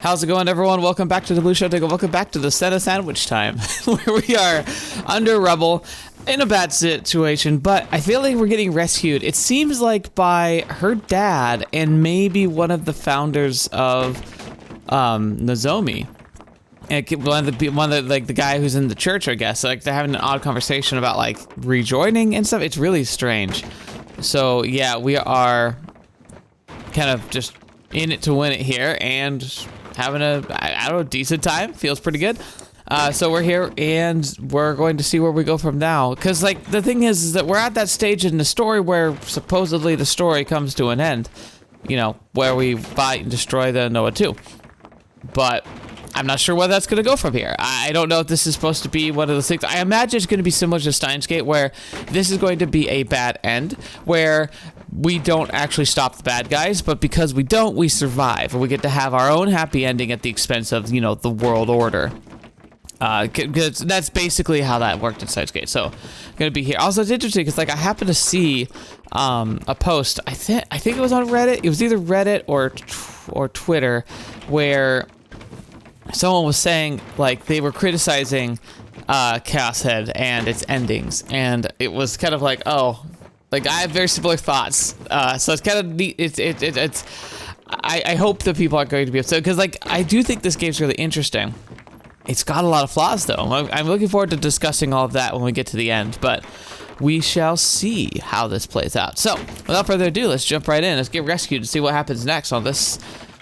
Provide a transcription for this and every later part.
How's it going, everyone? Welcome back to the Blue Shifting. Welcome back to the Sena sandwich time, where we are under rubble in a bad situation, but I feel like we're getting rescued. It seems like by her dad and maybe one of the founders of NOZOMI. And one of the like the guy who's in the church, I guess. Like they're having an odd conversation about like rejoining and stuff. It's really strange. So yeah, we are kind of just in it to win it here and having a, I don't know, decent time. Feels pretty good. So we're here and we're going to see where we go from now. Because like the thing is that we're at that stage in the story where supposedly the story comes to an end. You know, where we fight and destroy the Noah 2. But I'm not sure where that's going to go from here. I don't know if this is supposed to be one of those things. I imagine it's going to be similar to Steins Gate, where this is going to be a bad end, where we don't actually stop the bad guys, but because we don't, we survive. And we get to have our own happy ending at the expense of, you know, the world order. Cause that's basically how that worked in Steins Gate. So, I'm going to be here. Also, it's interesting because, like, I happened to see a post. I think it was on Reddit. It was either Reddit or Twitter, where someone was saying, like, they were criticizing Chaoshead and its endings, and it was kind of like, oh, like, I have very similar thoughts, so it's kind of neat. I hope that people aren't going to be upset, because, like, I do think this game's really interesting. It's got a lot of flaws, though. I'm looking forward to discussing all of that when we get to the end, but we shall see how this plays out. So, without further ado, let's jump right in. Let's get rescued and see what happens next on this,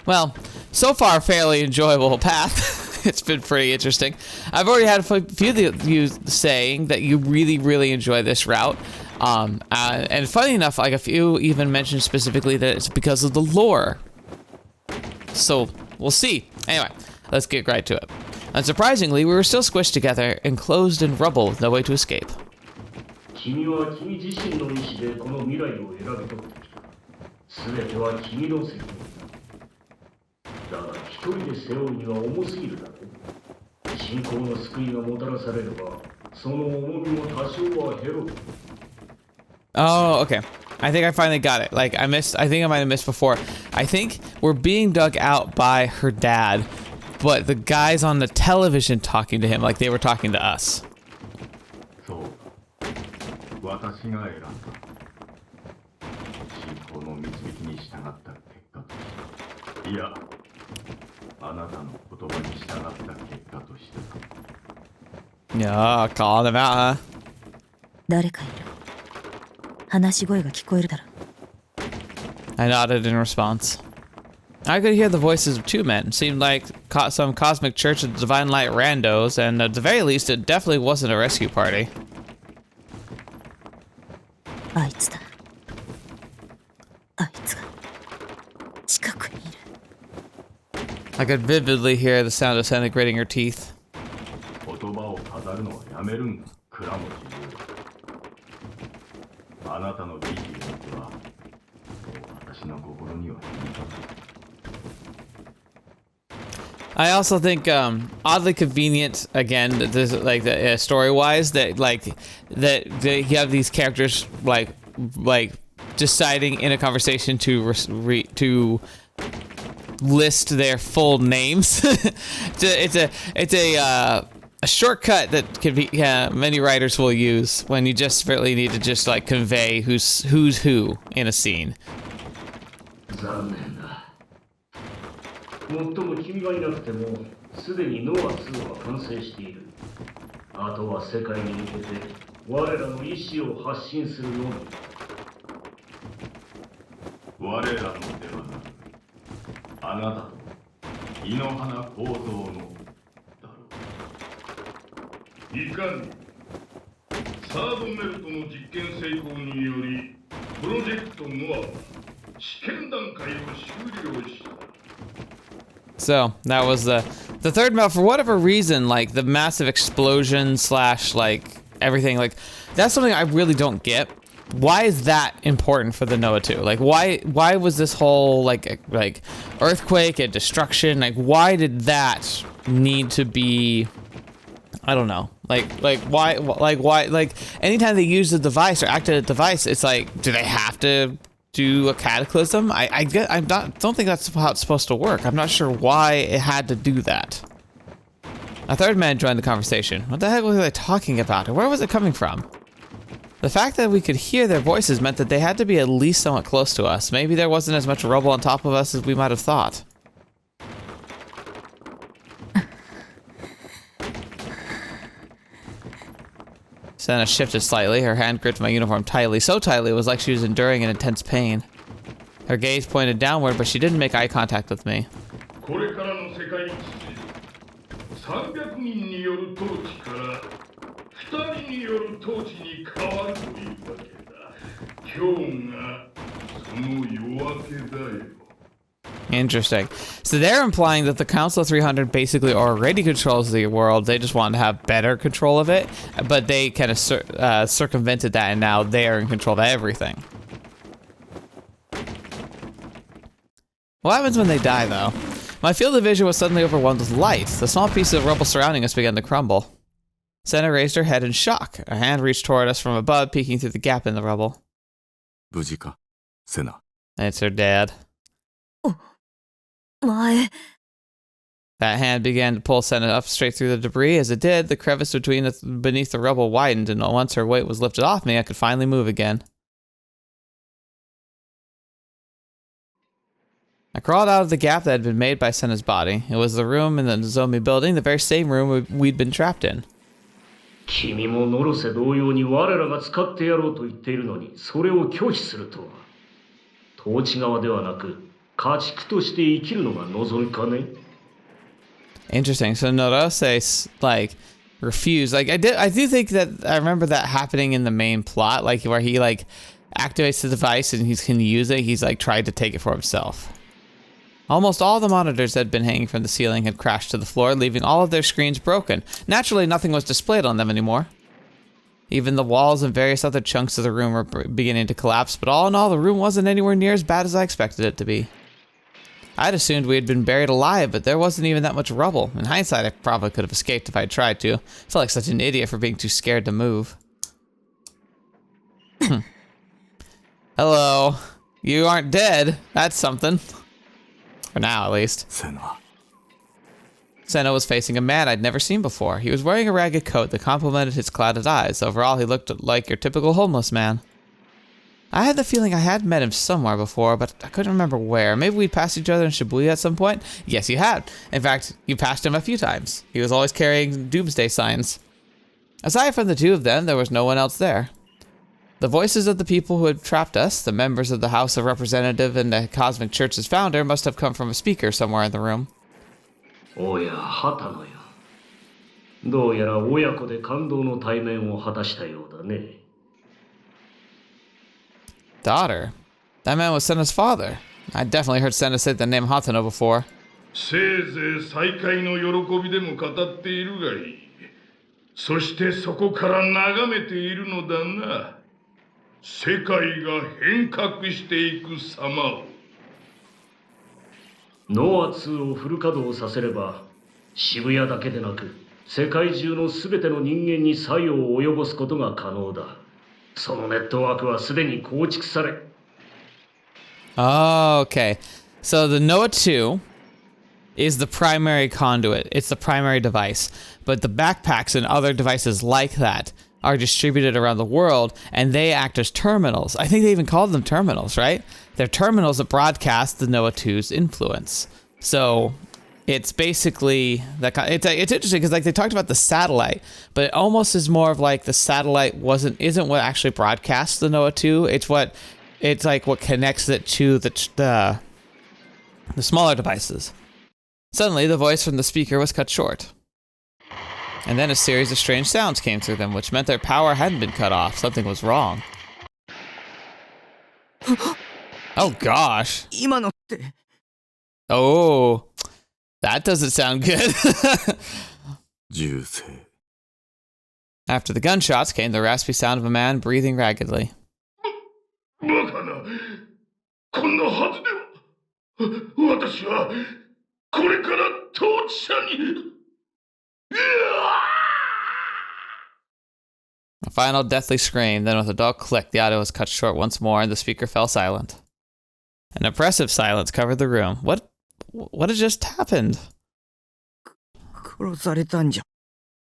well, so far fairly enjoyable path. It's been pretty interesting. I've already had a few of you saying that you really, really enjoy this route. And funny enough, like a few even mentioned specifically that it's because of the lore. So, we'll see. Anyway, let's get right to it. Unsurprisingly, we were still squished together, enclosed in rubble with no way to escape. Oh, okay. I think I finally got it. Like, I think I might have missed before. I think we're being dug out by her dad, but the guys on the television talking to him like they were talking to us. Yeah, calling him out, huh? I nodded in response. I could hear the voices of two men. It seemed like some cosmic church of divine light randos, and at the very least, it definitely wasn't a rescue party. I could vividly hear the sound of Sena grating her teeth. I also think oddly convenient again, this, like story-wise, that you have these characters like deciding in a conversation to list their full names. it's a shortcut that can be many writers will use when you just really need to just like convey who's who in a scene. So that was the third map. For whatever reason, like the massive explosion / like everything, like that's something I really don't get. Why is that important for the Noah 2? Like why was this whole like earthquake and destruction, like why did that need to be, I don't know. Why anytime they use the device or activate a device, it's like, do they have to do a cataclysm? Don't think that's how it's supposed to work. I'm not sure why it had to do that. A third man joined the conversation. What the heck were they talking about, and where was it coming from? The fact that we could hear their voices meant that they had to be at least somewhat close to us. Maybe there wasn't as much rubble on top of us as we might have thought. Sena shifted slightly. Her hand gripped my uniform tightly. So tightly it was like she was enduring an intense pain. Her gaze pointed downward, but she didn't make eye contact with me. Interesting. So they're implying that the Council of 300 basically already controls the world. They just want to have better control of it, but they kind of circumvented that, and now they are in control of everything. What happens when they die, though? My field of vision was suddenly overwhelmed with light. The small pieces of rubble surrounding us began to crumble. Sena raised her head in shock. A hand reached toward us from above, peeking through the gap in the rubble. Bujika, Sena. It's her dad. That hand began to pull Sena up straight through the debris. As it did, the crevice beneath the rubble widened, and once her weight was lifted off me, I could finally move again. I crawled out of the gap that had been made by Sena's body. It was the room in the NOZOMI building, the very same room we'd been trapped in. Interesting. So Norose, like, refused. Like, I do think that I remember that happening in the main plot, like, where he, like, activates the device and he can use it. He's, like, tried to take it for himself. Almost all the monitors that had been hanging from the ceiling had crashed to the floor, leaving all of their screens broken. Naturally, nothing was displayed on them anymore. Even the walls and various other chunks of the room were beginning to collapse, but all in all, the room wasn't anywhere near as bad as I expected it to be. I'd assumed we had been buried alive, but there wasn't even that much rubble. In hindsight, I probably could have escaped if I'd tried to. I felt like such an idiot for being too scared to move. Hello. You aren't dead. That's something. For now, at least. Sena was facing a man I'd never seen before. He was wearing a ragged coat that complemented his clouded eyes. Overall, he looked like your typical homeless man. I had the feeling I had met him somewhere before, but I couldn't remember where. Maybe we'd passed each other in Shibuya at some point? Yes, you had. In fact, you passed him a few times. He was always carrying doomsday signs. Aside from the two of them, there was no one else there. The voices of the people who had trapped us, the members of the House of Representative and the Cosmic Church's founder, must have come from a speaker somewhere in the room. Daughter? That man was Sena's father. I definitely heard Sena say the name Hatano before. Oh, okay. So the NOAA 2 is the primary conduit. It's the primary device. But the backpacks and other devices like that are distributed around the world, and they act as terminals. I think they even called them terminals, right? They're terminals that broadcast the NOAA 2's influence. So it's basically that kind. It's interesting because like they talked about the satellite, but it almost is more of like the satellite isn't what actually broadcasts the NOAA 2. It's like what connects it to the smaller devices. Suddenly, the voice from the speaker was cut short. And then a series of strange sounds came through them, which meant their power hadn't been cut off. Something was wrong. Oh gosh. Oh, that doesn't sound good. After the gunshots came the raspy sound of a man breathing raggedly. Final deathly scream, then with a dull click, the audio was cut short once more and the speaker fell silent. An oppressive silence covered the room. What had just happened? 殺されたんじゃ。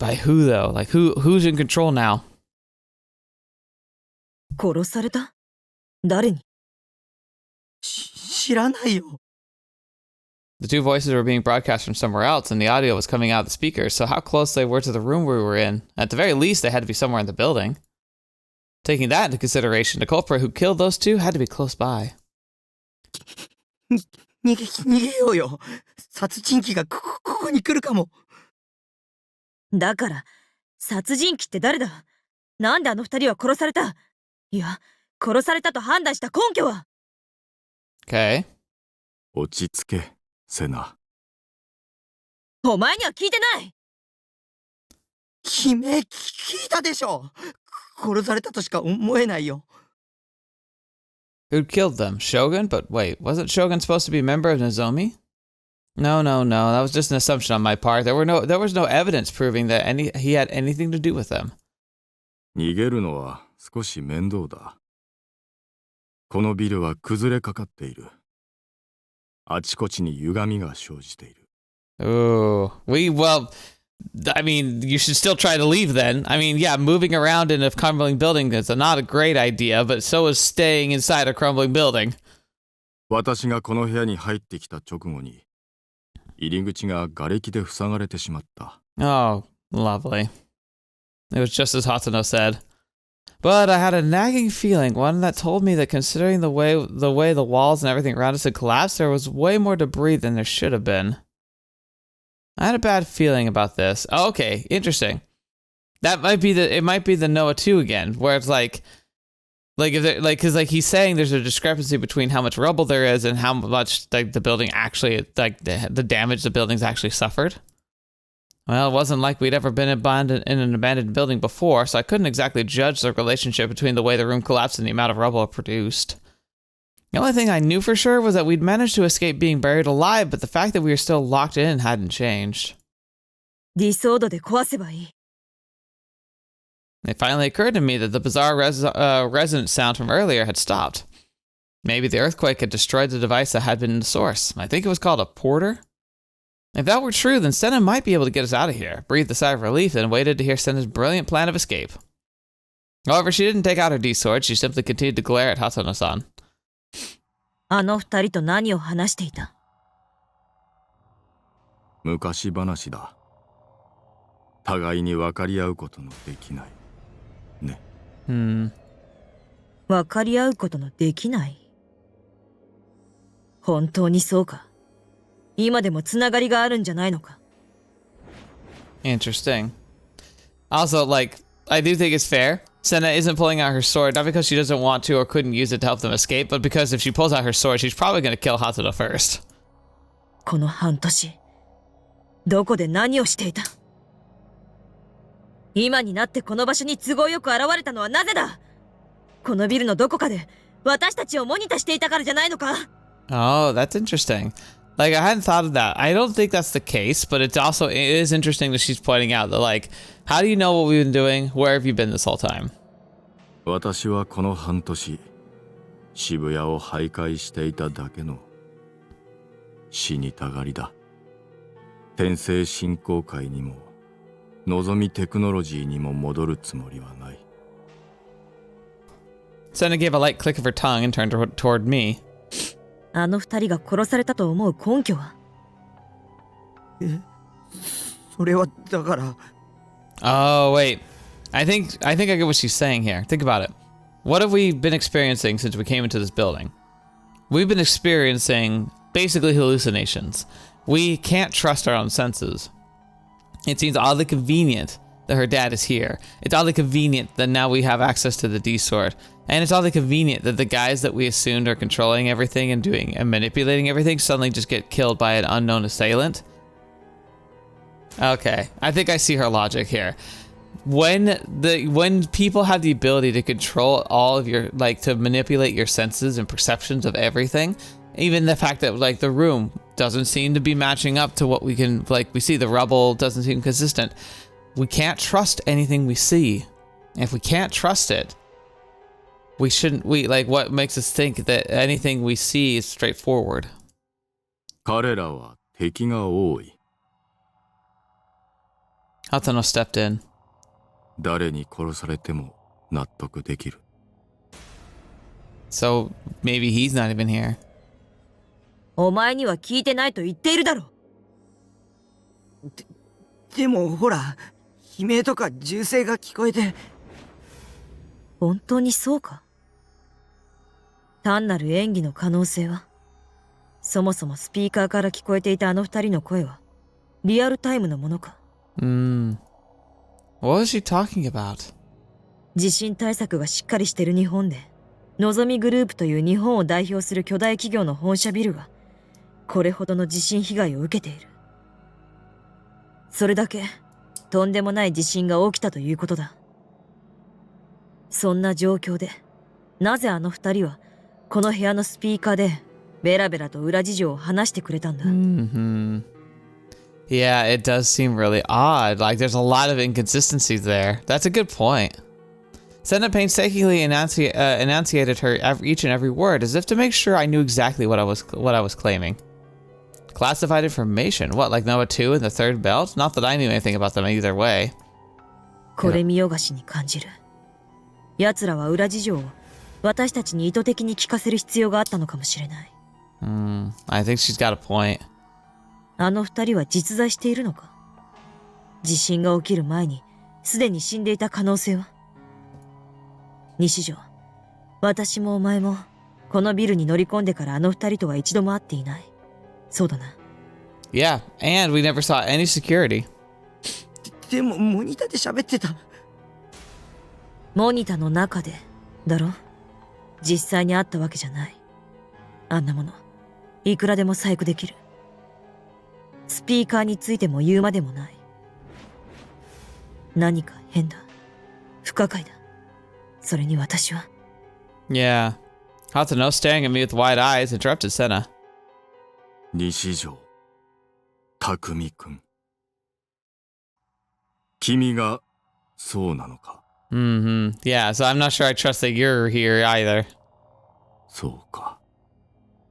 By who, though? Like, who's in control now? 殺された？誰に？知らないよ。 The two voices were being broadcast from somewhere else, and the audio was coming out of the speakers, so how close they were to the room we were in. At the very least, they had to be somewhere in the building. Taking that into consideration, the culprit who killed those two had to be close by. 逃げようよ。殺人鬼がここに来るかも。だから、殺人鬼って誰だ？なんであの二人は殺された？いや、殺されたと判断した根拠は？ Okay. 落ち着け、セナ。お前には聞いてない！悲鳴聞いたでしょ。殺されたとしか思えないよ。 Who'd killed them? Shogun? But wait, wasn't Shogun supposed to be a member of NOZOMI? No. That was just an assumption on my part. There was no evidence proving that he had anything to do with them. 逃げるのは少し面倒だ。このビルは崩れかかっている。あちこちに歪みが生じている。Ooh. Well, I mean, you should still try to leave then. I mean, yeah, moving around in a crumbling building is not a great idea, but so is staying inside a crumbling building. 私がこの部屋に入ってきた直後に、入り口が瓦礫で塞がれてしまった。Oh, lovely. It was just as Hatsuno said. But I had a nagging feeling, one that told me that considering the way the walls and everything around us had collapsed, there was way more debris than there should have been. I had a bad feeling about this. Oh, okay, interesting. That might be it might be the Noah 2 again, where it's like if because he's saying there's a discrepancy between how much rubble there is and how much like the building actually the damage the building's actually suffered. Well, it wasn't like we'd ever been abandoned in an abandoned building before, so I couldn't exactly judge the relationship between the way the room collapsed and the amount of rubble it produced. The only thing I knew for sure was that we'd managed to escape being buried alive, but the fact that we were still locked in hadn't changed. ディソードで壊せばいい。 It finally occurred to me that the bizarre resonance sound from earlier had stopped. Maybe the earthquake had destroyed the device that had been the source. I think it was called a porter. If that were true, then Sena might be able to get us out of here. Breathed a sigh of relief and waited to hear Sena's brilliant plan of escape. However, she didn't take out her D-sword. She simply continued to glare at Hatsuno-san. あの二人と何を話していた？昔話だ。互いに分かり合うことのできない。ね。分かり合うことのできない？本当にそうか？今でもつながりがあるんじゃないのか？ Interesting. Also, I do think it's fair. Sena isn't pulling out her sword, not because she doesn't want to or couldn't use it to help them escape, but because if she pulls out her sword, she's probably going to kill Hatsuno first. この半年、どこで何をしていた？今になってこの場所に都合よく現れたのはなぜだ？このビルのどこかで私たちをモニタしていたからじゃないのか？ Oh, that's interesting. I hadn't thought of that. I don't think that's the case, but it is interesting that she's pointing out that, how do you know what we've been doing? Where have you been this whole time? 私はこの半年、渋谷を徘徊していただけの死にたがりだ。天聖振興会にも、NOZOMIテクノロジーにも戻るつもりはない。Sena gave a light click of her tongue and turned toward me. あの二人が殺されたと思う根拠は？それはだから。 Oh, wait. I think I get what she's saying here. Think about it. What have we been experiencing since we came into this building? We've been experiencing basically hallucinations. We can't trust our own senses. It seems oddly convenient that her dad is here. It's oddly convenient that now we have access to the D-sword. And it's oddly convenient that the guys that we assumed are controlling everything and doing and manipulating everything suddenly just get killed by an unknown assailant. Okay, I think I see her logic here. When people have the ability to control all of your, to manipulate your senses and perceptions of everything, even the fact that the room doesn't seem to be matching up to what we can, we see the rubble doesn't seem consistent. We can't trust anything we see. If we can't trust it, what makes us think that anything we see is straightforward? 彼らは敵が多い。 Hatano stepped in. 誰に殺されても納得できる。 So maybe he's not even here. お前には聞いてないと言っているだろ。でもほら、悲鳴とか銃声が聞こえて。本当にそうか？単なる演技の可能性は？そもそもスピーカーから聞こえていたあの二人の声はリアルタイムのものか？ What was she talking about? 地震対策がしっかりしてる日本で、のぞみグループという日本を代表する巨大企業の本社ビルがこれほどの地震被害を受けている。それだけとんでもない地震が起きたということだ。そんな状況でなぜあの二人はこの部屋のスピーカーでベラベラと裏事情を話してくれたんだ。Yeah, it does seem really odd. Like there's a lot of inconsistencies there. That's a good point. Sena painstakingly enunciated each and every word as if to make sure I knew exactly what I was claiming. Classified information? What, like Noah 2 and the third belt? Not that I knew anything about them either way. これ見よがしに感じる。奴らは裏事情を私たちに意図的に聞かせる必要があったのかもしれない。I think she's got a point. あの二人は実在しているのか？地震が起きる前にすでに死んでいた可能性は？西条、私もお前もこのビルに乗り込んでからあの二人とは一度も会っていない。そうだな。Yeah, and we never saw any security. でもモニターで喋ってた。モニターの中でだろ？実際に会ったわけじゃない。あんなものいくらでも細工できる。スピーカーについても言うまでもない。何か変だ。不可解だ。それに私は。Yeah. Hatano, staring at me with wide eyes, interrupted Sena. 西条、匠君。君がそうなのか。Yeah, so I'm not sure I trust that you're here either. そうか。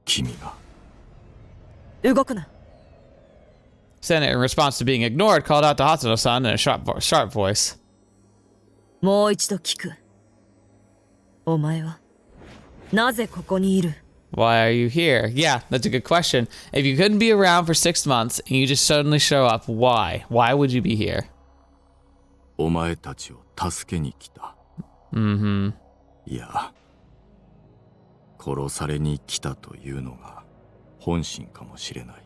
君が。動くな。Sena, in response to being ignored, called out to Hatano-san in a sharp voice. もう一度聞く。お前はなぜここにいる？ Why are you here? Yeah, that's a good question. If you couldn't be around for 6 months and you just suddenly show up, why? Why would you be here? お前たちを助けに来た。いや、殺されに来たというのが本心かもしれない。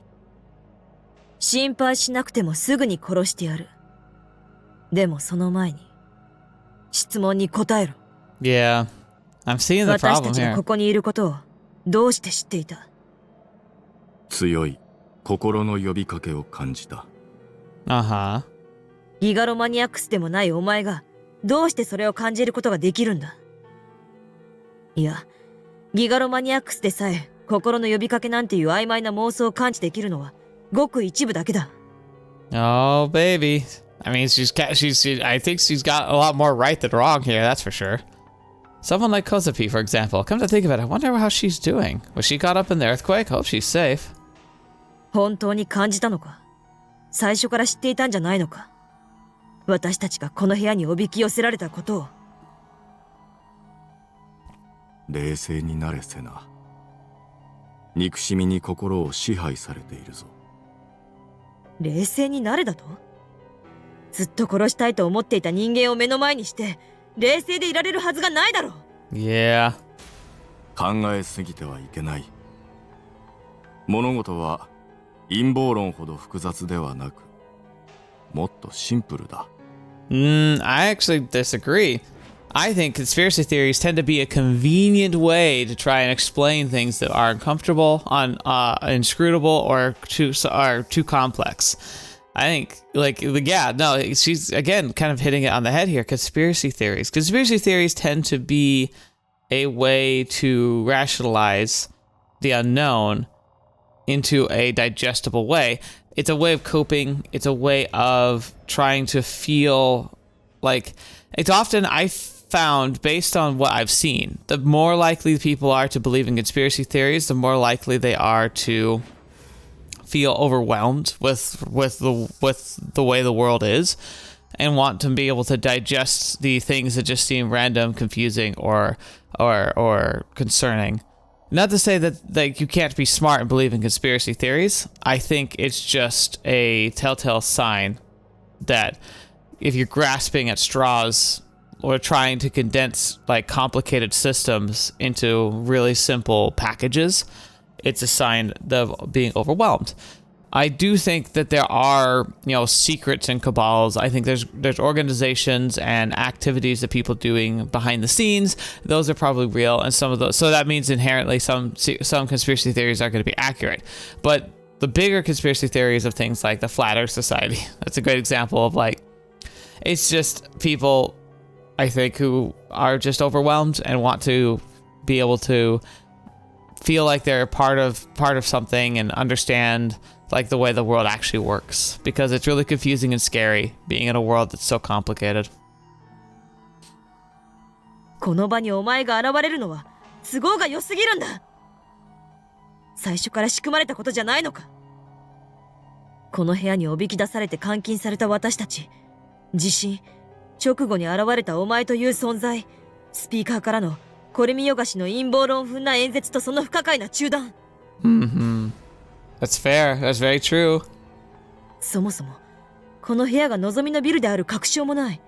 心配しなくてもすぐに殺してやる。でもその前に質問に答えろ。Yeah, I'm seeing the 私 problem たちが here. ここにいることをどうして知っていた？強い心の呼びかけを感じた。Uh-huh. ギガロマニアックスでもないお前がどうしてそれを感じることができるんだ？いや、ギガロマニアックスでさえ心の呼びかけなんていう曖昧な妄想を感知できるのはごく一部だけだ。Oh, baby. I mean, I think she's got a lot more right than wrong here, that's for sure. Someone like Kozapi, for example. Come to think of it, I wonder how she's doing. Was she caught up in the earthquake? Hope she's safe. 本当に感じたのか？最初から知っていたんじゃないのか？私たちがこの部屋におびき寄せられたことを。冷静になれセナ。憎しみに心を支配されているぞ。冷静になれだと？ずっと殺したいと思っていた人間を目の前にして冷静でいられるはずがないだろう。Yeah. 考えすぎてはいけない。物事は陰謀論ほど複雑ではなく、もっとシンプルだ。I actually disagree. I think conspiracy theories tend to be a convenient way to try and explain things that are uncomfortable, inscrutable, or too complex. I think, she's, again, kind of hitting it on the head here. Conspiracy theories. Conspiracy theories tend to be a way to rationalize the unknown into a digestible way. It's a way of coping. It's a way of trying to feel like It's often, I found, based on what I've seen, the more likely people are to believe in conspiracy theories, the more likely they are to feel overwhelmed with the way the world is, and want to be able to digest the things that just seem random, confusing, or concerning. Not to say that you can't be smart and believe in conspiracy theories. I think it's just a telltale sign that if you're grasping at straws or trying to condense like complicated systems into really simple packages, it's a sign of being overwhelmed. I do think that there are, secrets and cabals. I think there's organizations and activities that people doing behind the scenes. Those are probably real, and some of those. So that means inherently some conspiracy theories are going to be accurate. But the bigger conspiracy theories of things like the Flat Earth Society, that's a great example of like, it's just people, I think, who are just overwhelmed and want to be able to feel like they're part of something and understand like the way the world actually works, because it's really confusing and scary being in a world that's so complicated. この場にお前が現れるのは都合が良すぎるんだ。最初から仕組まれたことじゃないのか。この部屋におびき出されて監禁された私たち、地震、直後に現れたお前という存在、スピーカーからのこれ見よがしの陰謀論風な演説とその不可解な中断。That's fair. That's very true. そもそもこの部屋が望みのビルである確証もない。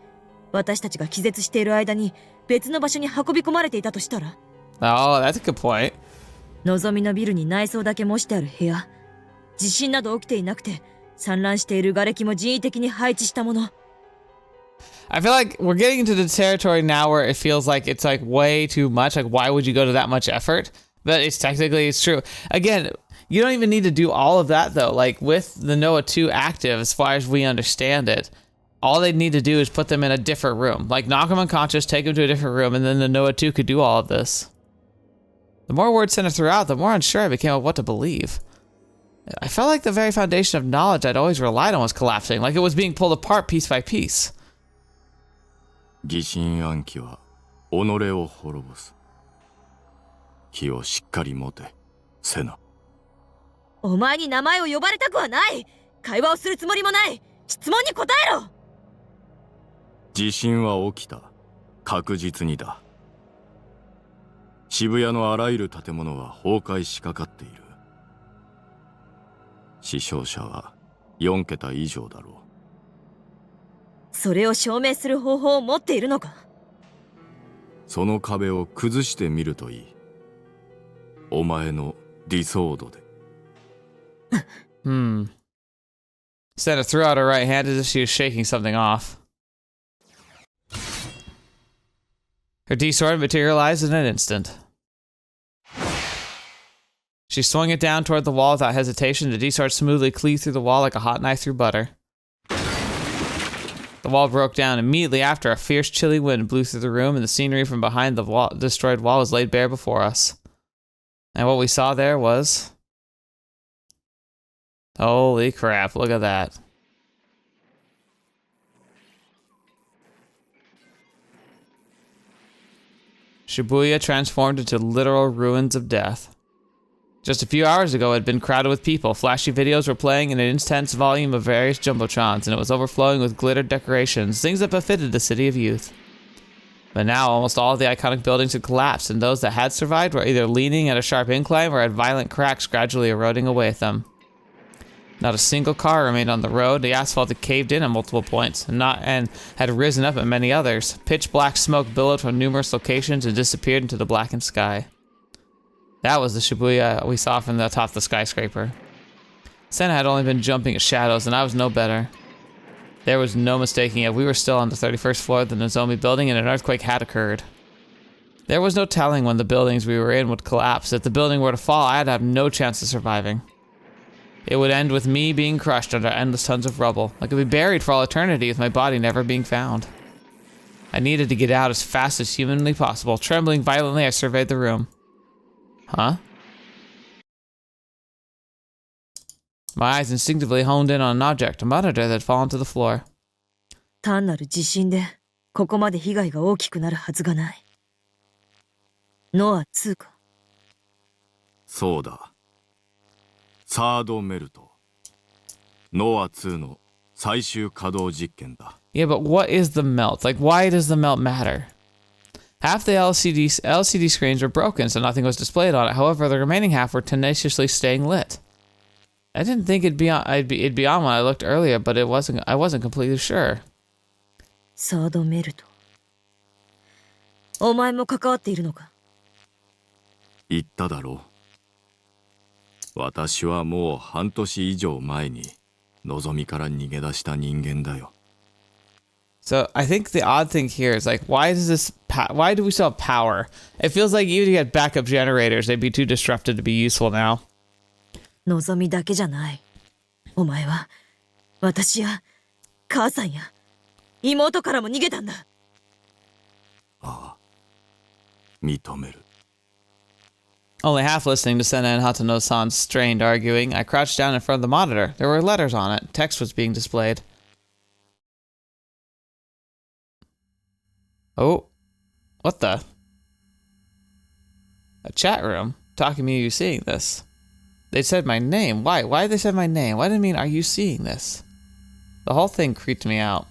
私たちが気絶している間に別の場所に運び込まれていたとしたら。Oh, that's a good point. 望みのビルに内装だけ模してある部屋。地震など起きていなくて散乱している瓦礫も人為的に配置したもの。I feel like we're getting into the territory now where it feels like it's like way too much. Like, why would you go to that much effort? But it's true. Again, you don't even need to do all of that though. Like with the NOAA 2 active, as far as we understand it, all they need to do is put them in a different room. Like knock them unconscious, take them to a different room, and then the NOAA 2 could do all of this. The more word Sena threw out, the more unsure I became of what to believe. I felt like the very foundation of knowledge I'd always relied on was collapsing, like it was being pulled apart piece by piece. 疑心暗鬼は己を滅ぼす。気をしっかり持て、セナ。お前に名前を呼ばれたくはない。会話をするつもりもない。質問に答えろ。地震は起きた。確実にだ。渋谷のあらゆる建物は崩壊しかかっている。死傷者は4桁以上だろう。それを証明する方法を持っているのか。その壁を崩してみるといい。お前のディソードで。Sena threw out her right hand as if she was shaking something off. Her D-sword materialized in an instant. She swung it down toward the wall without hesitation. The D-sword smoothly cleaved through the wall like a hot knife through butter. The wall broke down immediately after. A fierce, chilly wind blew through the room, and the scenery from behind the destroyed wall was laid bare before us. And what we saw there was... Holy crap, look at that. Shibuya transformed into literal ruins of death. Just a few hours ago, it had been crowded with people. Flashy videos were playing in an intense volume of various jumbotrons, and it was overflowing with glittered decorations, things that befitted the city of youth. But now, almost all of the iconic buildings had collapsed, and those that had survived were either leaning at a sharp incline or had violent cracks gradually eroding away at them. Not a single car remained on the road. The asphalt had caved in at multiple points, and had risen up at many others. Pitch black smoke billowed from numerous locations and disappeared into the blackened sky. That was the Shibuya we saw from the top of the skyscraper. Sena had only been jumping at shadows, and I was no better. There was no mistaking it. We were still on the 31st floor of the NOZOMI building, and an earthquake had occurred. There was no telling when the buildings we were in would collapse. If the building were to fall, I'd have no chance of surviving. It would end with me being crushed under endless tons of rubble. I could be buried for all eternity with my body never being found. I needed to get out as fast as humanly possible. Trembling violently, I surveyed the room. Huh? My eyes instinctively honed in on an object, a monitor that had fallen to the floor. 単なる地震でここまで被害が大きくなるはずがない。ノア2か。そうだ。サードメルト。ノア2の最終稼働実験だ。Yeah, but what is the melt? Like, why does the melt matter? Half the LCD screens were broken, so nothing was displayed on it. However, the remaining half were tenaciously staying lit. I didn't think it'd be on when I looked earlier, but I wasn't completely sure. サードメルト。お前も関わっているのか？言っただろう。私はもう半年以上前に望みから逃げ出した人間だよ。So I think the odd thing here is like, why do we still have power? It feels like even if you had backup generators, they'd be too disrupted to be useful now. 望みだけじゃない。お前は私や母さんや妹からも逃げたんだ。ああ、認める。Only half listening to Sena and Hatano-san's strained arguing, I crouched down in front of the monitor. There were letters on it. Text was being displayed. Oh, what the? A chat room? Takumi, are you seeing this? They said my name. Why? Why did they say my name? Why did it mean, are you seeing this? The whole thing creeped me out.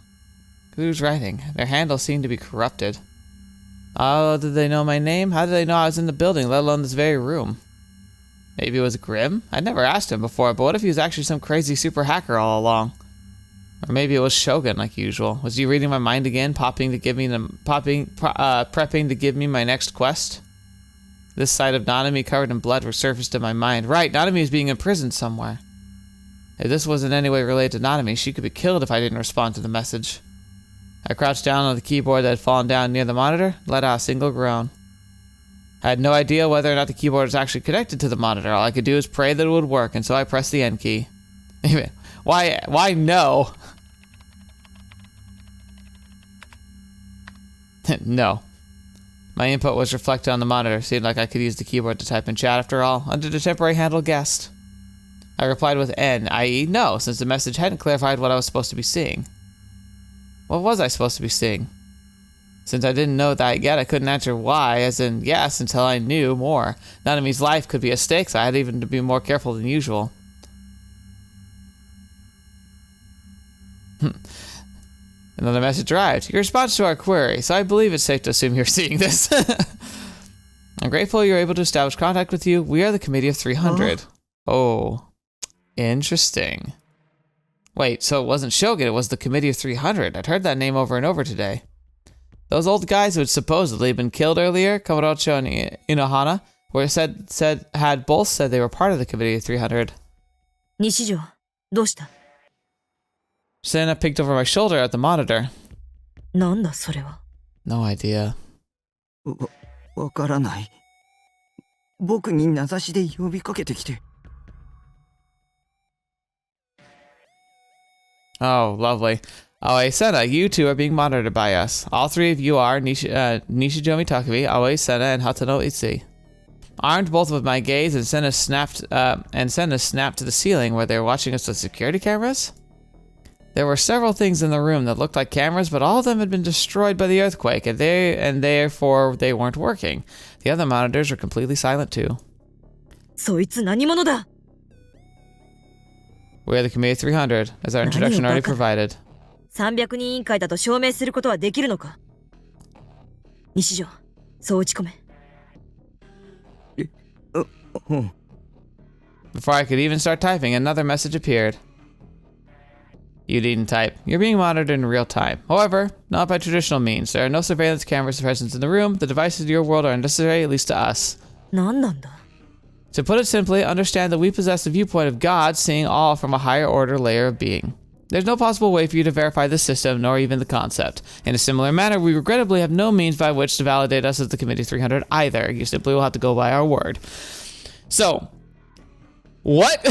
Who's writing? Their handle seemed to be corrupted. Oh, did they know my name? How did they know I was in the building, let alone this very room? Maybe it was Grim? I'd never asked him before, but what if he was actually some crazy super hacker all along? Or maybe it was Shogun, like usual. Was he reading my mind again, prepping to give me my next quest? This sight of Nanami covered in blood resurfaced in my mind. Right, Nanami is being imprisoned somewhere. If this wasn't in any way related to Nanami, she could be killed if I didn't respond to the message. I crouched down on the keyboard that had fallen down near the monitor, let out a single groan. I had no idea whether or not the keyboard was actually connected to the monitor. All I could do was pray that it would work, and so I pressed the N key. Why no? No. My input was reflected on the monitor. Seemed like I could use the keyboard to type in chat after all, under the temporary handle guest. I replied with N, i.e. no, since the message hadn't clarified what I was supposed to be seeing. What was I supposed to be seeing? Since I didn't know that yet, I couldn't answer why, as in yes, until I knew more. Nanami's life could be at stake, so I had even to be more careful than usual. Another message arrived. Your response to our query, so I believe it's safe to assume you're seeing this. I'm grateful you're able to establish contact with you. We are the Committee of 300. Oh, interesting. Wait, so it wasn't Shogun, it was the Committee of 300. I'd heard that name over and over today. Those old guys who had supposedly been killed earlier, Kamurocho and Inohana, had both said they were part of the Committee of 300. Nishijo, どうした? Sena peeked over my shoulder at the monitor. なんだそれは? No idea. わからない。僕に名指しで呼びかけてきて。Oh, lovely. Aoi Sena, you two are being monitored by us. All three of you are Nishijomi Takumi, Aoi Sena, and Hatano Itsi. Armed both with my gaze, and Sena snapped to the ceiling where they were watching us with security cameras. There were several things in the room that looked like cameras, but all of them had been destroyed by the earthquake, and therefore they weren't working. The other monitors were completely silent too. そいつ何者だ? We are the Committee 300, as our introduction already provided. 300人委員会だと証明することはできるのか? 西条、そう打ち込め。Before I could even start typing, another message appeared. You needn't type. You're being monitored in real time. However, not by traditional means. There are no surveillance cameras present in the room. The devices in your world are unnecessary, at least to us. 何なんだ? To put it simply, understand that we possess the viewpoint of God, seeing all from a higher order layer of being. There's no possible way for you to verify the system, nor even the concept. In a similar manner, we regrettably have no means by which to validate us as the Committee 300 either. You simply will have to go by our word. So, what?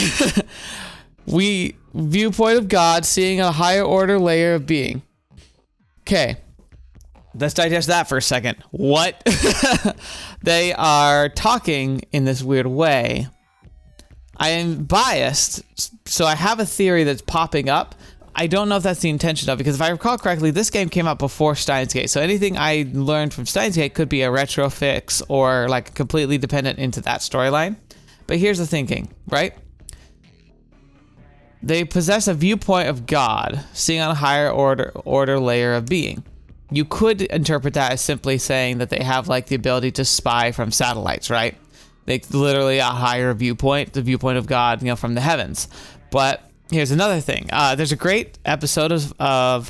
We viewpoint of God, seeing a higher order layer of being. Okay. Let's digest that for a second. What? They are talking in this weird way. I am biased, so I have a theory that's popping up. I don't know if that's the intention of, because if I recall correctly, this game came out before Steins Gate. So anything I learned from Steins Gate could be a retro fix or like completely dependent into that storyline. But here's the thinking, right? They possess a viewpoint of God, seeing on a higher order layer of being. You could interpret that as simply saying that they have like the ability to spy from satellites, right? They literally a higher viewpoint, the viewpoint of God, from the heavens. But here's another thing. There's a great episode of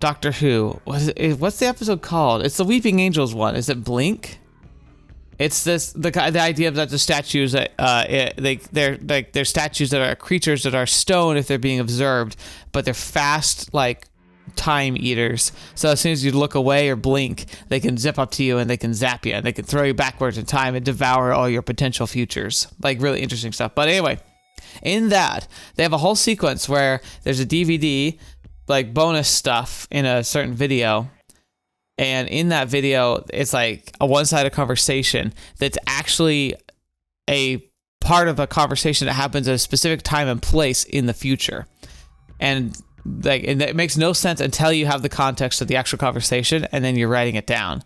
Doctor Who. What's the episode called? It's the Weeping Angels one. Is it Blink? It's the idea that the statues they're statues that are creatures that are stone if they're being observed, but they're fast like time eaters. So as soon as you look away or blink, they can zip up to you and they can zap you and they can throw you backwards in time and devour all your potential futures. Like really interesting stuff. But anyway, in that they have a whole sequence where there's a DVD like bonus stuff in a certain video. And in that video, it's like a one-sided conversation that's actually a part of a conversation that happens at a specific time and place in the future. And it makes no sense until you have the context of the actual conversation and then you're writing it down.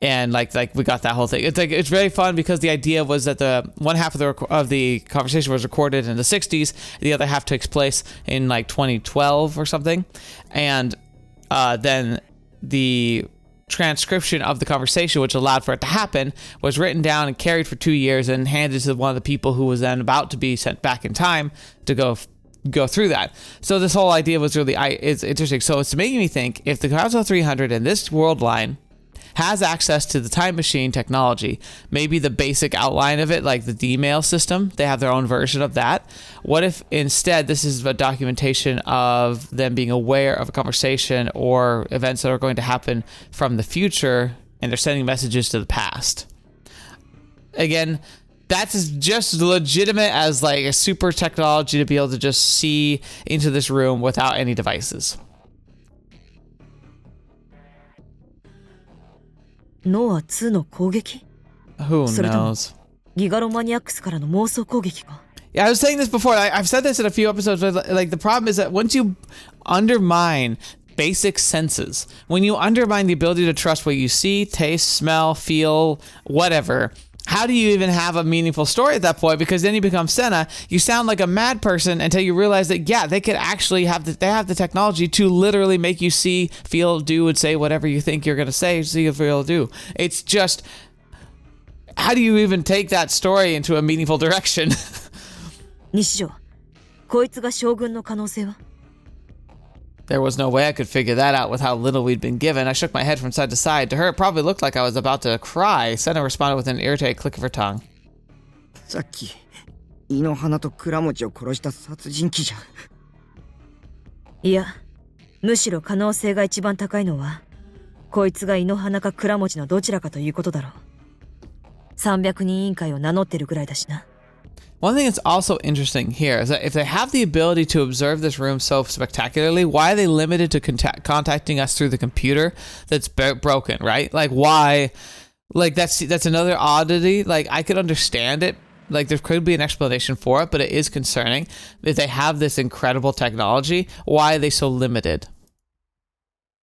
And like we got that whole thing. It's very fun because the idea was that the one half of the conversation was recorded in the 60s, the other half takes place in like 2012 or something. And then the transcription of the conversation, which allowed for it to happen, was written down and carried for 2 years and handed to one of the people who was then about to be sent back in time to go through that. So this whole idea was really it's interesting. So it's making me think, if the Console 300 in this world line has access to the time machine technology, maybe the basic outline of it, like the D-mail system, they have their own version of that. What if instead this is a documentation of them being aware of a conversation or events that are going to happen from the future and they're sending messages to the past? Again, that's just legitimate as like a super technology to be able to just see into this room without any devices. NOAH 2の攻撃? Who knows? ギガロマニアックスからの妄想攻撃か? Yeah, I was saying this before. I've said this in a few episodes, but like the problem is that once you undermine basic senses, when you undermine the ability to trust what you see, taste, smell, feel, whatever, how do you even have a meaningful story at that point? Because then you become Sena. You sound like a mad person until you realize that, yeah, they could actually they have the technology to literally make you see, feel, do, and say whatever you think you're going to say, see, feel, do. It's just, how do you even take that story into a meaningful direction? 西条、こいつが将軍の可能性は? There was no way I could figure that out with how little we'd been given. I shook my head from side to side. To her, it probably looked like I was about to cry. Sena responded with an irritated click of her tongue. さっき、胃の花と倉持を殺した殺人鬼じゃ。いや、むしろ可能性が一番高いのは、こいつが胃の花か倉持のどちらかということだろう。300人委員会を名乗ってるぐらいだしな。One thing that's also interesting here is that if they have the ability to observe this room so spectacularly, why are they limited to contacting us through the computer that's broken, right? Like, why? Like, that's another oddity. Like, I could understand it. Like, there could be an explanation for it, but it is concerning. If they have this incredible technology, why are they so limited?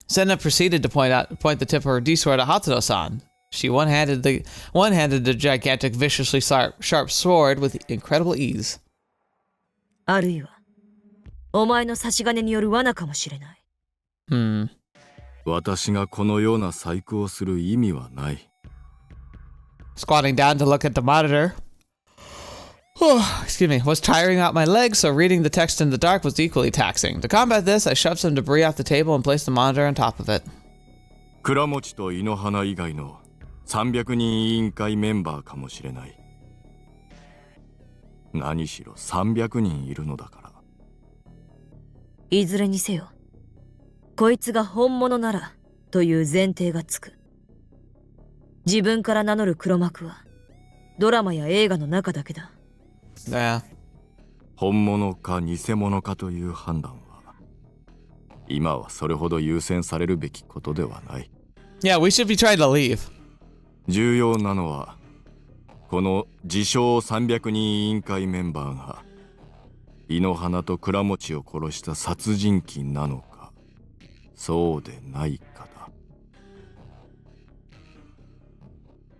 Sena proceeded to point the tip of her D-sword at Hatsuno-san. She one-handed the gigantic, viciously sharp sword with incredible ease. あるいは、お前の差し金による罠かもしれない。私がこのような細工をする意味はない。Squatting down to look at the monitor. Excuse me, was tiring out my legs, so reading the text in the dark was equally taxing. To combat this, I shoved some debris off the table and placed the monitor on top of it. 倉持と井の花以外の300人委員会メンバーかもしれない。何しろ300人いるのだから。いずれにせよ、こいつが本物ならという前提がつく。自分から名乗る黒幕はドラマや映画の中だけだ。本物か偽物かという判断は今はそれほど優先されるべきことではない。Yeah, we should be trying to leave. 重要なのはこの自称300人委員会メンバーが井の花と倉持を殺した殺人鬼なのか、そうでないかだ。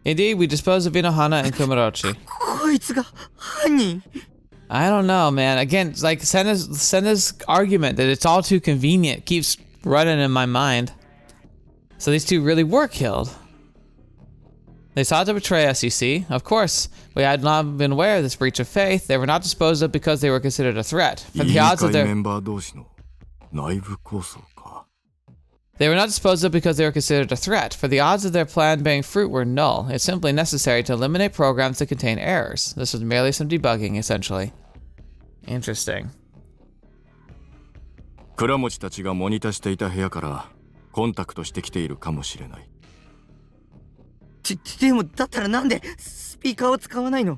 Indeed, we dispose of Inohana and Kumarochi. こいつが犯人。 I don't know, man. Again, it's like Sena's argument that it's all too convenient keeps running in my mind. So these two really were killed. They sought to betray us, you see. Of course, we had not been aware of this breach of faith. They were not disposed of because they were considered a threat. For the odds of 委員会 their メンバー同士の内部抗争か。 They were not disposed of because they were considered a threat. For the odds of their plan bearing fruit were null. It's simply necessary to eliminate programs that contain errors. This was merely some debugging, essentially. Interesting. 倉持たちがモニターしていた部屋からコンタクトしてきているかもしれない。でもだったらなんでスピーカーを使わないの？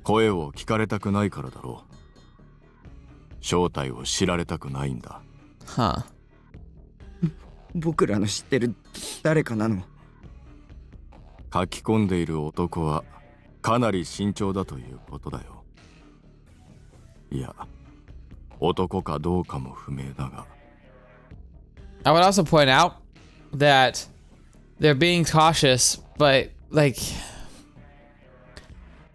声を聞かれたくないからだろう。正体を知られたくないんだ。Huh. 僕らの知ってる誰かなの？書き込んでいる男はかなり慎重だということだよ。いや、男かどうかも不明だが。I would also point out that they're being cautious, but like,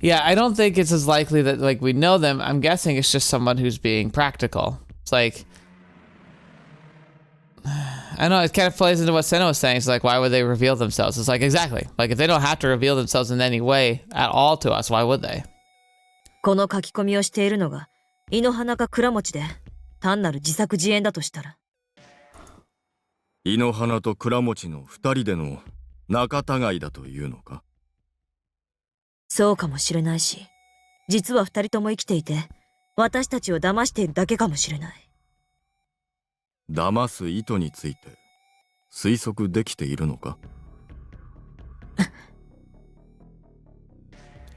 yeah, I don't think it's as likely that like we know them. I'm guessing it's just someone who's being practical. It's like, I know it kind of plays into what Sena was saying. It's like, why would they reveal themselves? It's like, exactly. Like, if they don't have to reveal themselves in any way at all to us, why would they? この書き込みをしているのが井の花か倉持で単なる自作自演だとしたら。井の花と倉持の二人での仲違いだというのか？そうかもしれないし、実は二人とも生きていて私たちを騙しているだけかもしれない。騙す意図について推測できているのか？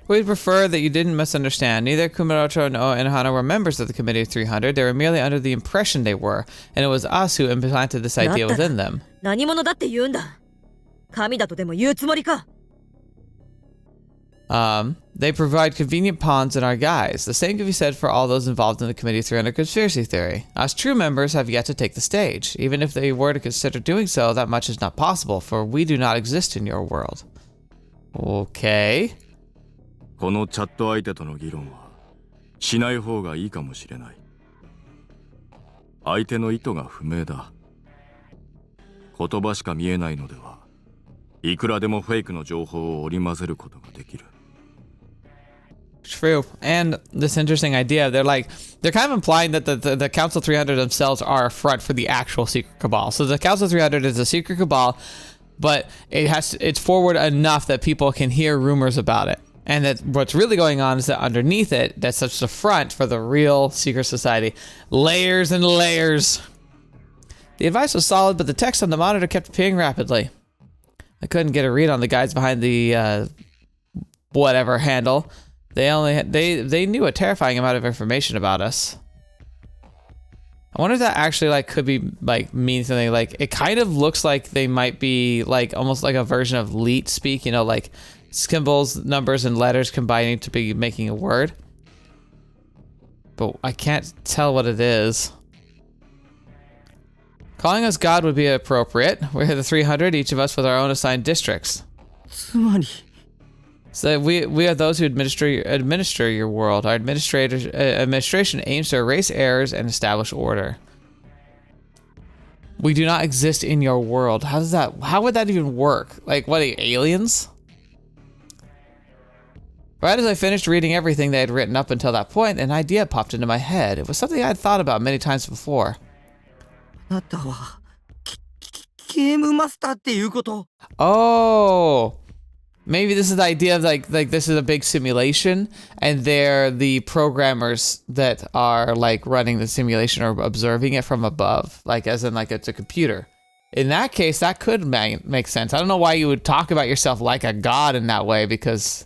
We'd prefer that you didn't misunderstand. Neither Kumarocho nor Inohana were members of the Committee of 300. They were merely under the impression they were, and it was us who implanted this idea within them. 何者だって言うんだ。神だとでも言うつもりか。They provide convenient pawns in our guise. The same can be said for all those involved in the Committee of 300 conspiracy theory. Us true members have yet to take the stage. Even if they were to consider doing so, that much is not possible, for we do not exist in your world. Okay. このチャット相手との議論はしない方がいいかもしれない。相手の意図が不明だ。言葉しか見えないのでは、いくらでもフェイクの情報を織り交ぜることができる。True. And this interesting idea, they're kind of implying that the Council 300 themselves are a front for the actual secret cabal. So the Council 300 is a secret cabal, but it's forward enough that people can hear rumors about it. And that what's really going on is that underneath it, that's such a front for the real secret society. Layers and layers. The advice was solid, but the text on the monitor kept appearing rapidly. I couldn't get a read on the guys behind the whatever handle. They knew a terrifying amount of information about us. I wonder if that actually could be mean something. It kind of looks like they might be almost like a version of leet speak, symbols, numbers, and letters combining to be making a word. But I can't tell what it is. Calling us God would be appropriate. We're the 300, each of us with our own assigned districts. つまり So we are those who administer your world. Our administration aims to erase errors and establish order. We do not exist in your world. How would that even work? What are you, aliens? Right as I finished reading everything they had written up until that point, an idea popped into my head. It was something I had thought about many times before. あなたはゲームマスターっていうこと？ Oh, maybe this is the idea of this is a big simulation, and they're the programmers that are running the simulation or observing it from above, as in it's a computer. In that case, that could make sense. I don't know why you would talk about yourself like a god in that way, because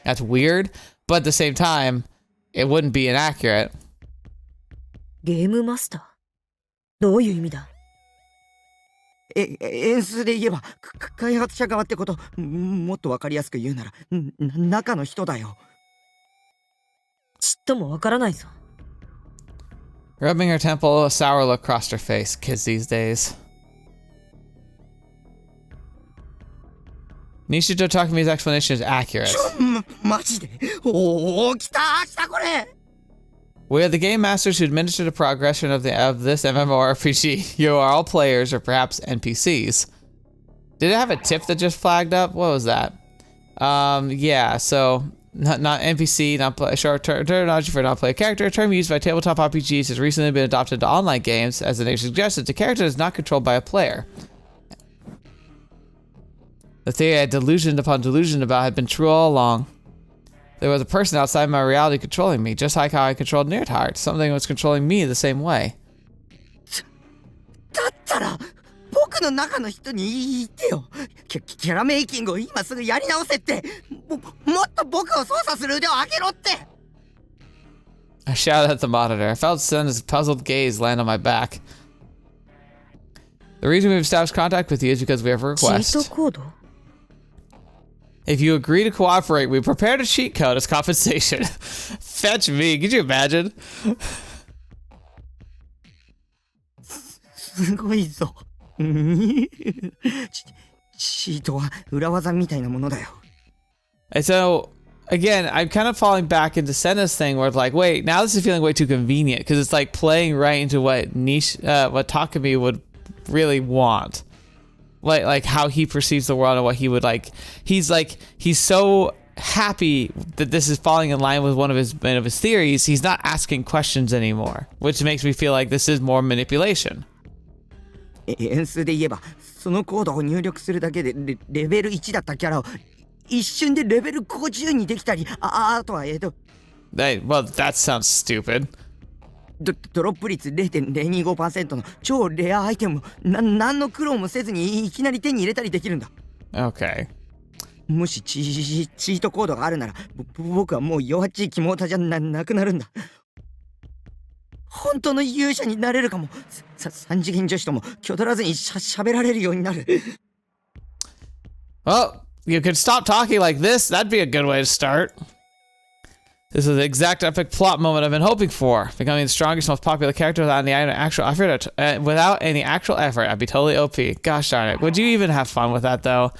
that's weird, but at the same time, it wouldn't be inaccurate. ゲームマスター？どういう意味だ？演出で言えば開発者側ってこと。もっとわかりやすく言うなら中の人だよ。知っともわからないぞ。 Rubbing her temple, a sour look crossed her face. Kids these days. Nishijo Takumi's explanation is accurate. マジでおお、来たこれ We are the game masters who administer the progression of this MMORPG. You are all players, or perhaps NPCs. Did it have a tip that just flagged up? What was that? Yeah, so not NPC, short terminology for not play character. A term used by tabletop RPGs has recently been adopted to online games. As the name suggests, the character is not controlled by a player. The theory I had delusion upon delusion about had been true all along. There was a person outside my reality controlling me, just like how I controlled Nerdheart. Something was controlling me the same way. だったら僕の中の人に言ってよ。キャラメイキングを今すぐやり直せって。もっと僕を操作する腕を上げろって。I shouted at the monitor. I felt Sena's puzzled gaze land on my back. The reason we've established contact with you is because we have a request. チートコード? If you agree to cooperate, we prepared a cheat code as compensation. Fetch me. Could you imagine? すごいぞ。チートは裏技みたいなものだよ。 And so, again, I'm kind of falling back into Sena's thing where it's like, wait, now this is feeling way too convenient because it's like playing right into what what Takumi would really want. Like how he perceives the world and what he would like. He's so happy that this is falling in line with one of his theories. He's not asking questions anymore, which makes me feel like this is more manipulation. 変数で言えば、そのコードを入力するだけでレベル1だったキャラを一瞬でレベル50にできたり、あとはwell, that sounds stupid. ドロップ率 0.025% の超レアアイテムを何の苦労もせずにいきなり手に入れたりできるんだ。Okay. もしチートコードがあるなら僕はもう弱っちいキモータじゃなくなるんだ。本当の勇者になれるかも。三次元女子とも気取らずに喋られるようになる。Well, you could stop talking like this. That'd be a good way to start. This is the exact epic plot moment I've been hoping for. Becoming the strongest, most popular character without any actual effort. I'd be totally OP. Gosh darn it. Would you even have fun with that, though?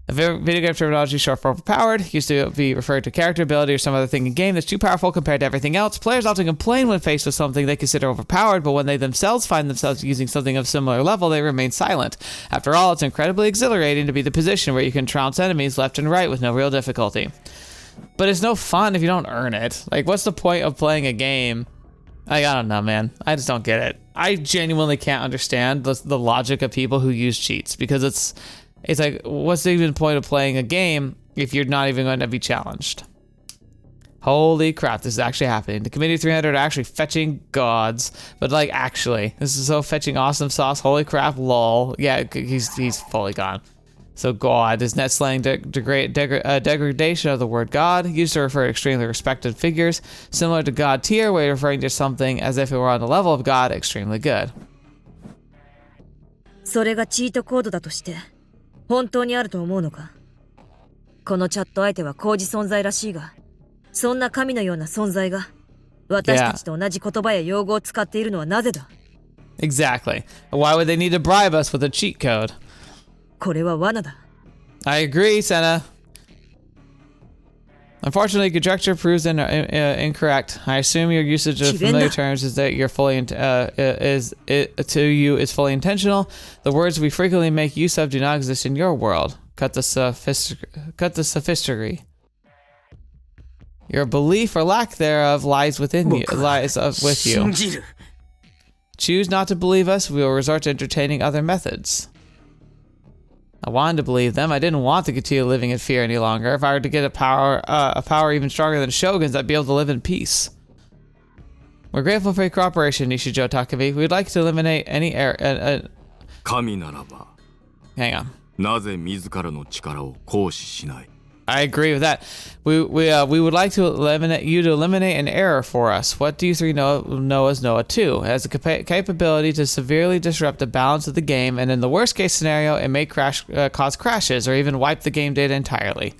A video game terminology short for overpowered used to be referred to character ability or some other thing in game that's too powerful compared to everything else. Players often complain when faced with something they consider overpowered, but when they themselves find themselves using something of similar level, they remain silent. After all, it's incredibly exhilarating to be the position where you can trounce enemies left and right with no real difficulty. But it's no fun if you don't earn it. Like, what's the point of playing a game? I don't know, man. I just don't get it. I genuinely can't understand the logic of people who use cheats because it's like, what's the even point of playing a game if you're not even going to be challenged? Holy crap, this is actually happening. The Committee 300 are actually fetching gods, but like actually, this is so fetching awesome sauce. Holy crap, lol. Yeah, he's fully gone. So God is net slang degradation of the word God, used to refer to extremely respected figures, similar to God tier, where you're referring to something as if it were on the level of God, extremely good. それがチートコードだとして本当にあると思うのか？このチャット相手は高次存在らしいが、そんな神のような存在が私たちと同じ言葉や用語を使っているのはなぜだ？ Exactly. Why would they need to bribe us with a cheat code? これは罠だ。 I agree, Sena. Unfortunately, conjecture proves incorrect. I assume your usage of familiar terms is that you're fully to you is fully intentional. The words we frequently make use of do not exist in your world. Cut the sophistry. Your belief or lack thereof lies within you. With you. Choose not to believe us. We will resort to entertaining other methods. I wanted to believe them. I didn't want to continue living in fear any longer. If I were to get a power even stronger than Shogun's, I'd be able to live in peace. We're grateful for your cooperation, Nishijo Takumi. We'd like to eliminate any error. 神ならば Hang on. なぜ自らの力を行使しない I agree with that. We would like to eliminate an error for us. What do you three know as Noah 2? It has the capability to severely disrupt the balance of the game, and in the worst case scenario, it may cause crashes or even wipe the game data entirely.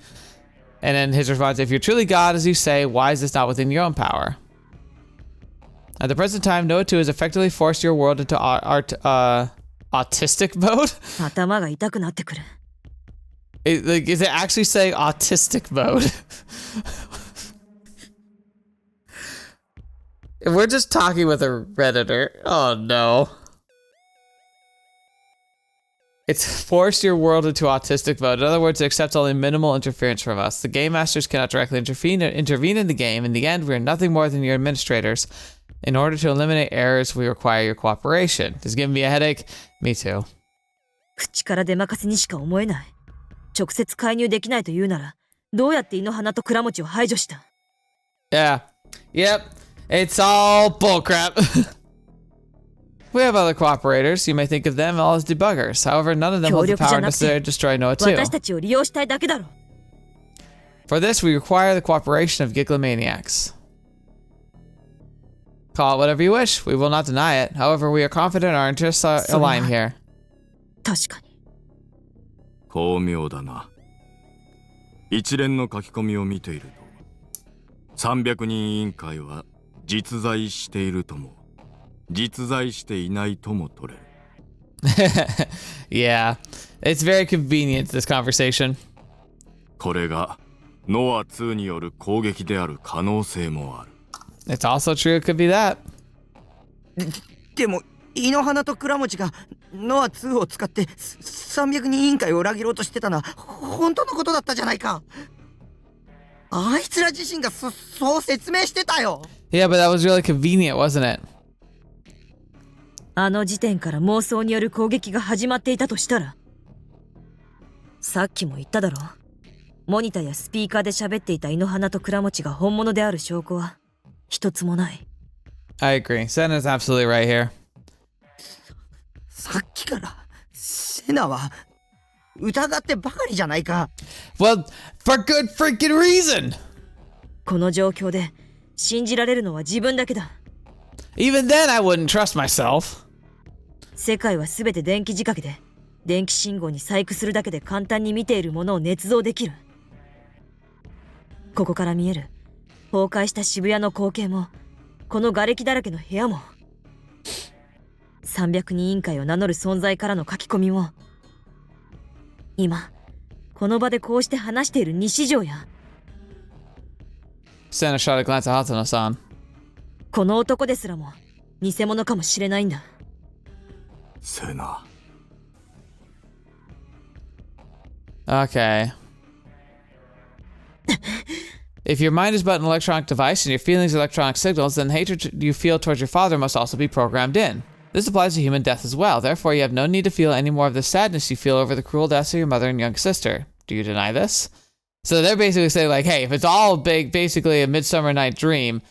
And then his response, if you're truly God, as you say, why is this not within your own power? At the present time, Noah 2 has effectively forced your world into autistic mode. 頭が痛くなってくる。 Is it actually saying autistic mode? If we're just talking with a Redditor, oh no. It's forced your world into autistic mode. In other words, it accepts only minimal interference from us. The game masters cannot directly intervene in the game. In the end, we are nothing more than your administrators. In order to eliminate errors, we require your cooperation. This is giving me a headache. Me too. 口から出任せにしか思えない。直接介入できないというなら、どうやってイノハナと倉持を排除した？ Yeah. Yep. It's all bullcrap. We have other cooperators. You may think of them all as debuggers. However, none of them hold the power necessary to destroy Noah 2. 私たちを利用したいだけだろ。 For this, we require the cooperation of Gigalomaniacs. Call it whatever you wish. We will not deny it. However, we are confident our interests are aligned here. 確かに。巧妙だな。一連の書き込みを見ていると、300人委員会は実在しているとも、実在していないとも取れる。Yeah, it's very convenient, this conversation. これがノア2による攻撃である可能性もある。It's also true it could be that. でもイノハナと倉持がノア2を使って300人委員会を裏切ろうとしてたのは本当のことだったじゃないか。あいつら自身がそう説明してたよ。Yeah, but that was really convenient, wasn't it? あの時点から妄想による攻撃が始まっていたとしたら、さっきも言っただろ。モニターやスピーカーで喋っていたイノハナと倉持が本物である証拠は一つもない。I agree. Sena's absolutely right here. さっきからセナは疑ってばかりじゃないか。Well, for good freaking reason! この状況で信じられるのは自分だけだ。Even then, I wouldn't trust myself. 世界はすべて電気仕掛けで、電気信号に細工するだけで簡単に見ているものを捏造できる。ここから見える崩壊した渋谷の光景も、この瓦礫だらけの部屋も、300人委員会を名乗る存在からの書き込みも、今この場でこうして話している西条や、 Sena shot a glance at Hatano-san. この男ですらも偽物かもしれないんだ。セナ。Okay. If your mind is but an electronic device and your feelings are electronic signals, then the hatred you feel towards your father must also be programmed in. This applies to human death as well. Therefore, you have no need to feel any more of the sadness you feel over the cruel deaths of your mother and young sister. Do you deny this? So they're basically saying, like, hey, if it's all basically a Midsummer Night Dream,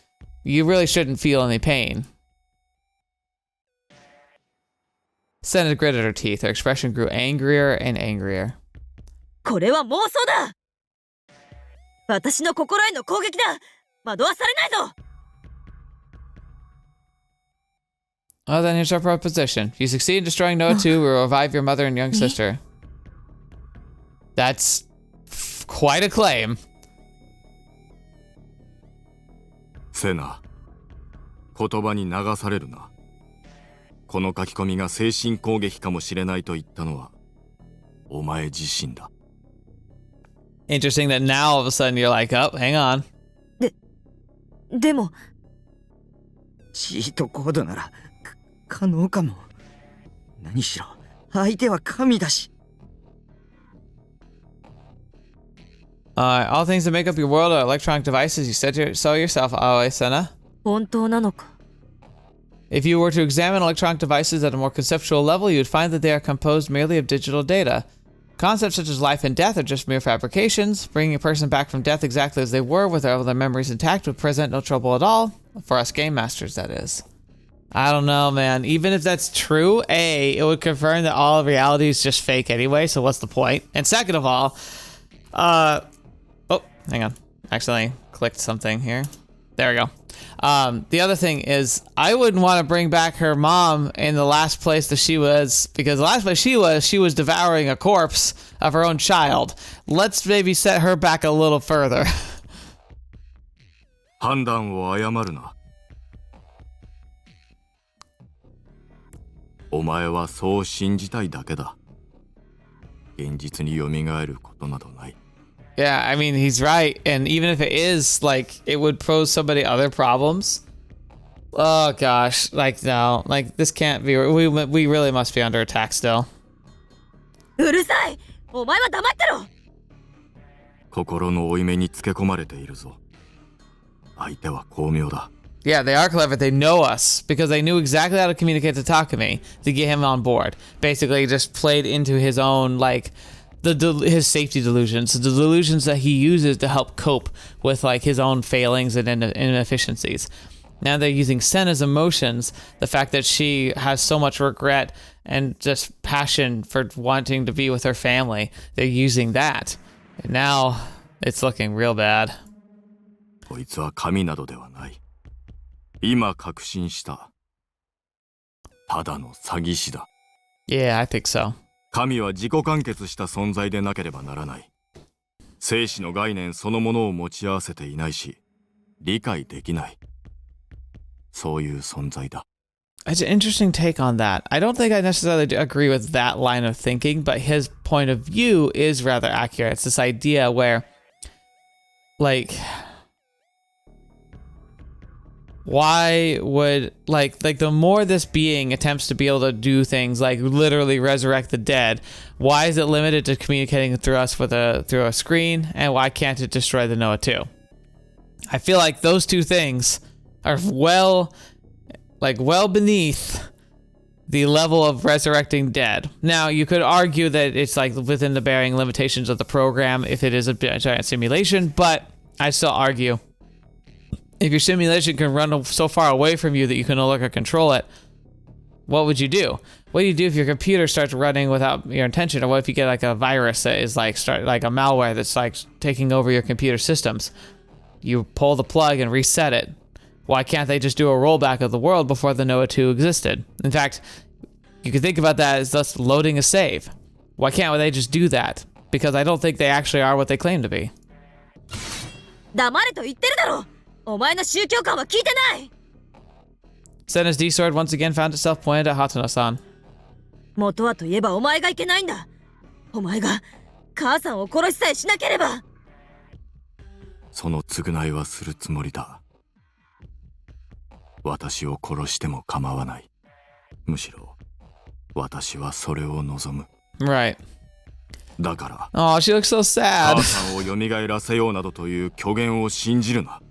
you really shouldn't feel any pain. Sena gritted her teeth. Her expression grew angrier and angrier. これは妄想だ。私の心への攻撃だ。惑わされないぞ。Well, then here's our proposition. If you succeed in destroying Noah 2, we'll revive your mother and young sister. That's quite a claim. セナ、言葉に流されるな。この書き込みが精神攻撃かもしれないと言ったのはお前自身だ。Interesting that now all of a sudden you're like, oh, hang on. でもチートコードなら可能かも。何しろ相手は神だし。All things that make up your world are electronic devices. You said so yourself, Aoi Sena. 本当なのか。 If you were to examine electronic devices at a more conceptual level, you would find that they are composed merely of digital data. Concepts such as life and death are just mere fabrications. Bringing a person back from death exactly as they were with all their memories intact would present no trouble at all. For us game masters, that is. I don't know, man. Even if that's true, A, it would confirm that all of reality is just fake anyway, so what's the point? And second of all, oh, hang on. Accidentally clicked something here. There we go. The other thing is, I wouldn't want to bring back her mom in the last place that she was, because the last place she was devouring a corpse of her own child. Let's maybe set her back a little further. 判断を誤るな。お前はそう信じたいだけだ。現実に蘇ることなどない。Yeah, I mean, he's right. And even if it is, like, it would pose somebody other problems. Oh, gosh. Like, no. Like, this can't be... We really must be under attack still. うるさい。お前は黙ってろ。心の負い目につけ込まれているぞ。相手は巧妙だ。Yeah, they are clever. They know us because they knew exactly how to communicate to Takumi to get him on board. Basically, just played into his own, like, his safety delusions, the delusions that he uses to help cope with, like, his own failings and inefficiencies. Now they're using Sena's emotions, the fact that she has so much regret and just passion for wanting to be with her family. They're using that. And now it's looking real bad. こいつは神などではない。今確信した。ただの詐欺師だ。Yeah, I think so. 神は自己完結した存在でなければならない。生死の概念そのものを持ち合わせていないし、理解できない。そういう存在だ。It's an interesting take on that. I don't think I necessarily agree with that line of thinking, but his point of view is rather accurate. It's this idea where, like, why would, like the more this being attempts to be able to do things like literally resurrect the dead, why is it limited to communicating through us through a screen, and why can't it destroy the Noah too? I feel like those two things are well beneath the level of resurrecting dead. Now, you could argue that it's like within the bearing limitations of the program if it is a giant simulation, but I still argue if your simulation can run so far away from you that you can no longer control it, what would you do? What do you do if your computer starts running without your intention? Or what if you get like a virus that is like like a malware that's like taking over your computer systems? You pull the plug and reset it. Why can't they just do a rollback of the world before the Noah 2 existed? In fact, you could think about that as thus loading a save. Why can't they just do that? Because I don't think they actually are what they claim to be. 黙れと言ってるだろ。お前の宗教観は聞いてない。Sena's D-sword once again found itself pointed at Hatano-san. 元はといえばお前がいけないんだ。お前が母さんを殺しさえしなければ。その償いはするつもりだ。私を殺しても構わない。むしろ私はそれを望む。Right. だから。Oh, she looks so sad. 母さんを蘇らせようなどという虚言を信じるな。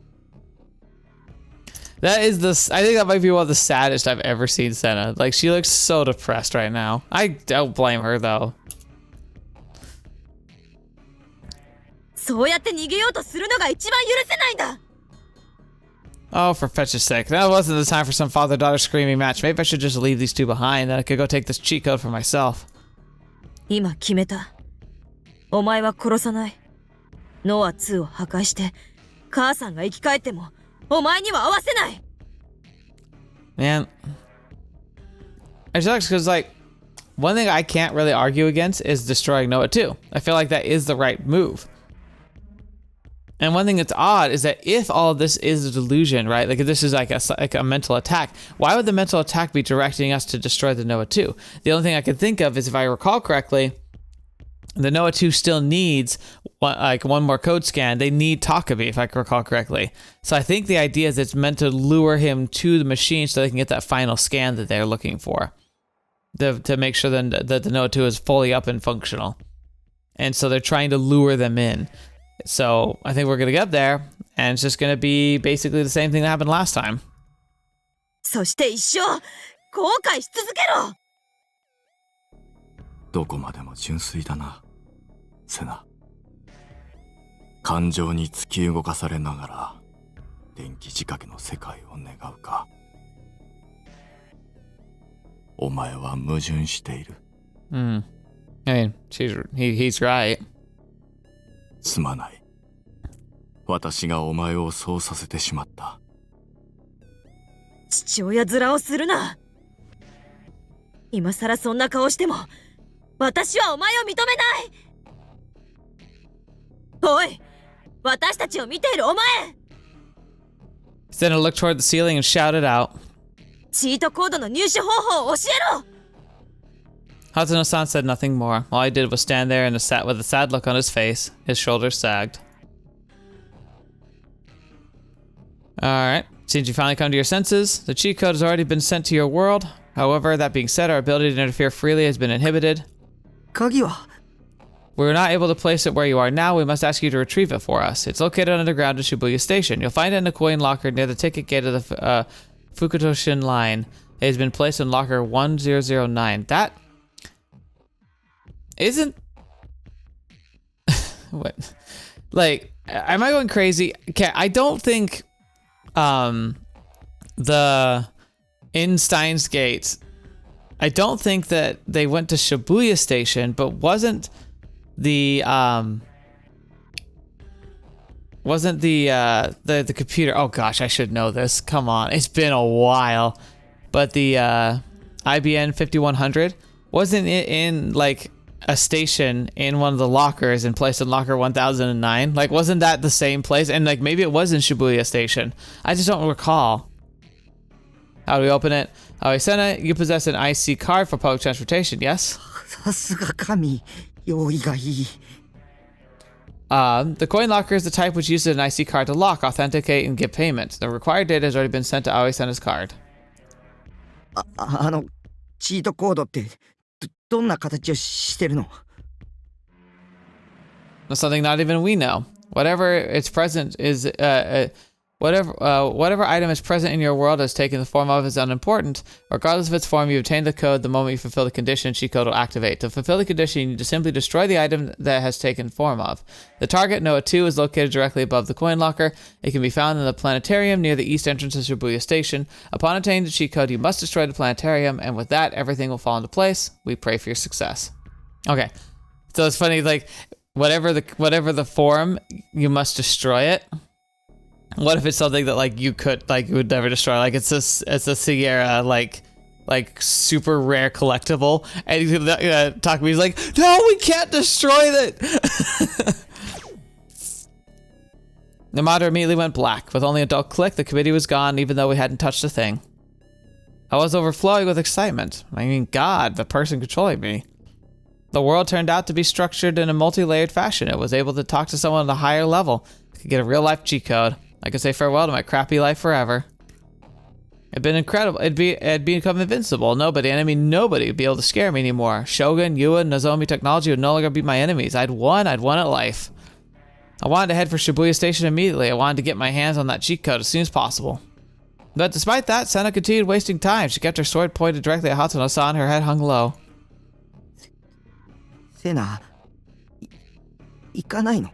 That is I think that might be one of the saddest I've ever seen Sena. Like, she looks so depressed right now. I don't blame her, though. そうやって逃げようとするのが一番許せないんだ。Oh, for fetch's sake. That wasn't the time for some father-daughter screaming match. Maybe I should just leave these two behind, then I could go take this cheat code for myself. 今決めた。お前は殺さない。ノア2を破壊して、母さんが生き返っても、お前には合わせない。Man. It sucks because, like, one thing I can't really argue against is destroying Noah 2. I feel like that is the right move. And one thing that's odd is that if all of this is a delusion, right? Like if this is like a mental attack, why would the mental attack be directing us to destroy the Noah 2? The only thing I can think of is, if I recall correctly, the Noah 2 still needs one more code scan. They need Takumi, if I recall correctly. So I think the idea is it's meant to lure him to the machine so they can get that final scan that they're looking for. To make sure that the Noah 2 is fully up and functional. And so they're trying to lure them in. So I think we're going to get there, and it's just going to be basically the same thing that happened last time. そして一生後悔し続けろ。どこまでも純粋だな、セナ。感情に突き動かされながら電気仕掛けの世界を願うか。お前は矛盾している。I mean, he's right. すまない。私がお前をそうさせてしまった。父親面をするな。今さらそんな顔しても、私はお前を認めない。おい、私たちを見ているお前。Sena looked toward the ceiling and shouted out. チートコードの入手方法を教えろ。Hatsuno-san said nothing more. All he did was stand there with a sad look on his face. His shoulders sagged. Alright. Seems you finally come to your senses. The cheat code has already been sent to your world. However, that being said, our ability to interfere freely has been inhibited. 鍵は We're not able to place it where you are now. We must ask you to retrieve it for us. It's located underground at Shibuya Station. You'll find it in a coin locker near the ticket gate of the Fukutoshin line. It has been placed in locker 1009. That isn't... what? Like, am I going crazy? Okay, I don't think the in Steins Gate, I don't think that they went to Shibuya Station, but wasn't the computer, oh gosh, I should know this, come on, it's been a while, but the IBN 5100, wasn't it in like a station in one of the lockers and placed in locker 1009? Like, wasn't that the same place? And like, maybe it was in Shibuya Station, I just don't recall. How do we open it? Oh, Sena, you possess an IC card for public transportation, yes? さすが神用意がいい The coin locker is the type which uses an IC card to lock, authenticate, and give payment. The required data has already been sent to Aoi Sena's card. チートコードってどんな形をしてるの That's something not even we know. Whatever its present is, whatever item is present in your world has taken the form of is unimportant. Regardless of its form, you obtain the code the moment you fulfill the condition. Cheat code will activate. To fulfill the condition, you need to simply destroy the item that has taken form of. The target, NOAH 2, is located directly above the coin locker. It can be found in the planetarium near the east entrance of Shibuya Station. Upon obtaining the cheat code, you must destroy the planetarium, and with that, everything will fall into place. We pray for your success. Okay, so it's funny, like, whatever the form, you must destroy it. What if it's something that like you would never destroy? Like it's a Sierra like super rare collectible, and Takumi's like, no, we can't destroy it. The monitor immediately went black. With only a dull click, the committee was gone, even though we hadn't touched a thing. I was overflowing with excitement. I mean, God, the person controlling me. The world turned out to be structured in a multi-layered fashion. It was able to talk to someone at a higher level. I could get a real-life cheat code. I could say farewell to my crappy life forever. It'd been incredible. It'd become invincible. Nobody would be able to scare me anymore. Shogun, Yua, Nozomi technology would no longer be my enemies. I'd won at life. I wanted to head for Shibuya Station immediately. I wanted to get my hands on that cheat code as soon as possible. But despite that, Sena continued wasting time. She kept her sword pointed directly at Hatsuno-san. Her head hung low. セナ行かないの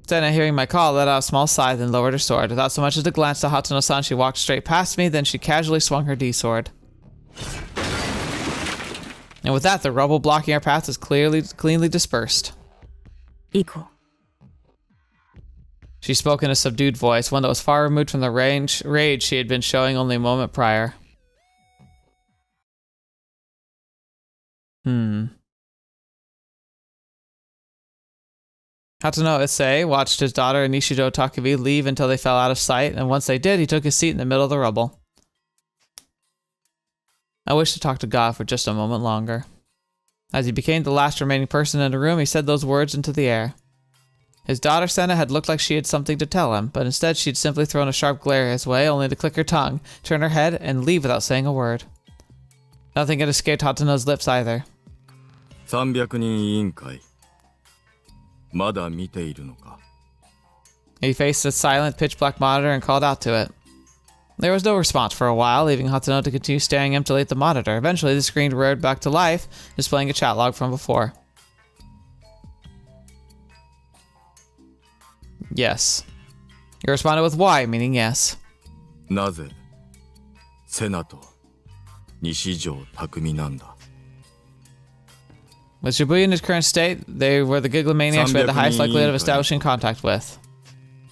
Sena, hearing my call, let out a small sigh, then lowered her sword. Without so much as a glance to Hatsuno-san, she walked straight past me, then she casually swung her D-sword. And with that, the rubble blocking our path was cleanly dispersed. Equal. She spoke in a subdued voice, one that was far removed from the rage she had been showing only a moment prior. Hatsuno Issei watched his daughter and Nishijo Takumi leave until they fell out of sight, and once they did, he took his seat in the middle of the rubble. I wish to talk to God for just a moment longer. As he became the last remaining person in the room, he said those words into the air. His daughter Sena had looked like she had something to tell him, but instead she'd simply thrown a sharp glare his way, only to click her tongue, turn her head, and leave without saying a word. Nothing had escaped Hatsuno's lips either. 300人委員会まだ見ているのか He faced a silent, pitch-black monitor and called out to it. There was no response for a while, leaving Hatsuno to continue staring emptily at the monitor. Eventually, the screen roared back to life, displaying a chat log from before. Yes. He responded with Y, meaning yes. なぜセナと西条匠なんだ With Shibuya in its current state, they were the Gigamaniacs we had the highest likelihood of establishing contact with.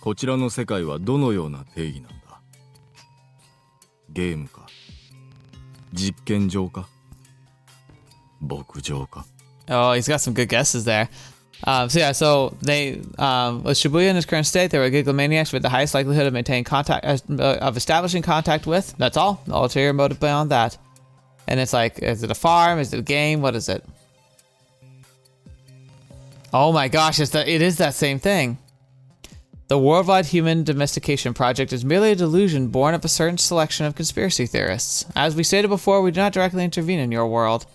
こちらの世界はどのような定義なんだゲームか実験場か牧場か Oh, he's got some good guesses there. So they, with Shibuya in its current state, they were Gigamaniacs with the highest likelihood of maintaining contact, of establishing contact with. That's all. No ulterior motive beyond that. And it's like, is it a farm? Is it a game? What is it? Oh my gosh, it is that same thing. The worldwide human domestication project is merely a delusion born of a certain selection of conspiracy theorists. As we stated before, we do not directly intervene in your world.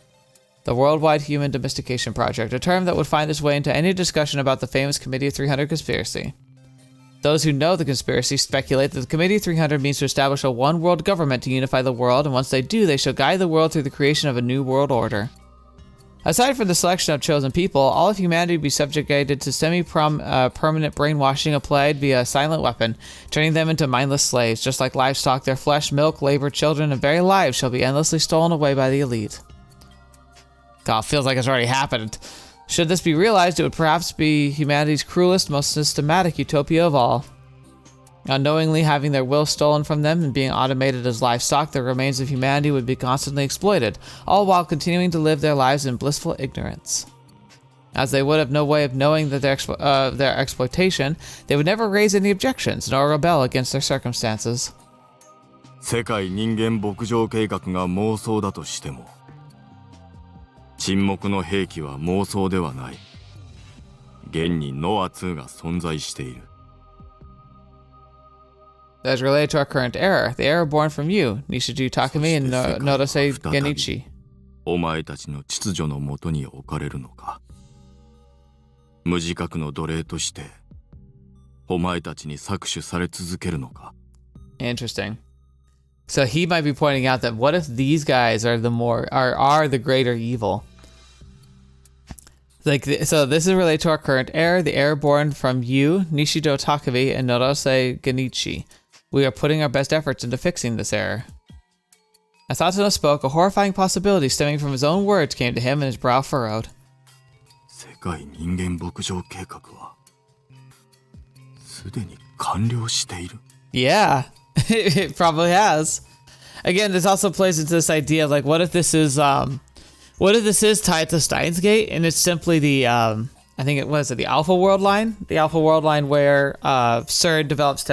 The worldwide human domestication project, a term that would find its way into any discussion about the famous Committee of 300 conspiracy. Those who know the conspiracy speculate that the Committee of 300 means to establish a one-world government to unify the world, and once they do, they shall guide the world through the creation of a new world order. Aside from the selection of chosen people, all of humanity would be subjugated to semi-permanent brainwashing applied via a silent weapon, turning them into mindless slaves. Just like livestock, their flesh, milk, labor, children, and very lives shall be endlessly stolen away by the elite. God, feels like it's already happened. Should this be realized, it would perhaps be humanity's cruelest, most systematic utopia of all. Unknowingly having their will stolen from them and being automated as livestock, the remains of humanity would be constantly exploited, all while continuing to live their lives in blissful ignorance. As they would have no way of knowing that their exploitation, they would never raise any objections nor rebel against their circumstances. 世界人間牧場計画が妄想だとしても、沈黙の兵器は妄想ではない。現にノア2が存在している。That is related to our current era, the era born from you, Nishijo Takumi and Norose Genichi. お前たちの秩序のもとに置かれるのか。無自覚の奴隷として、お前たちに搾取され続けるのか。Interesting. So he might be pointing out that what if these guys are the greater evil? So this is related to our current era, the era born from you, Nishijo Takumi and Norose Genichi. We are putting our best efforts into fixing this error. As Hatsuno spoke, a horrifying possibility stemming from his own words came to him and his brow furrowed. 世界人間牧場計画はすでに完了している。 Yeah, it probably has. Again, this also plays into this idea of like, what if this is tied to Steins Gate and it's simply the I think it was the Alpha World line, where CERN develops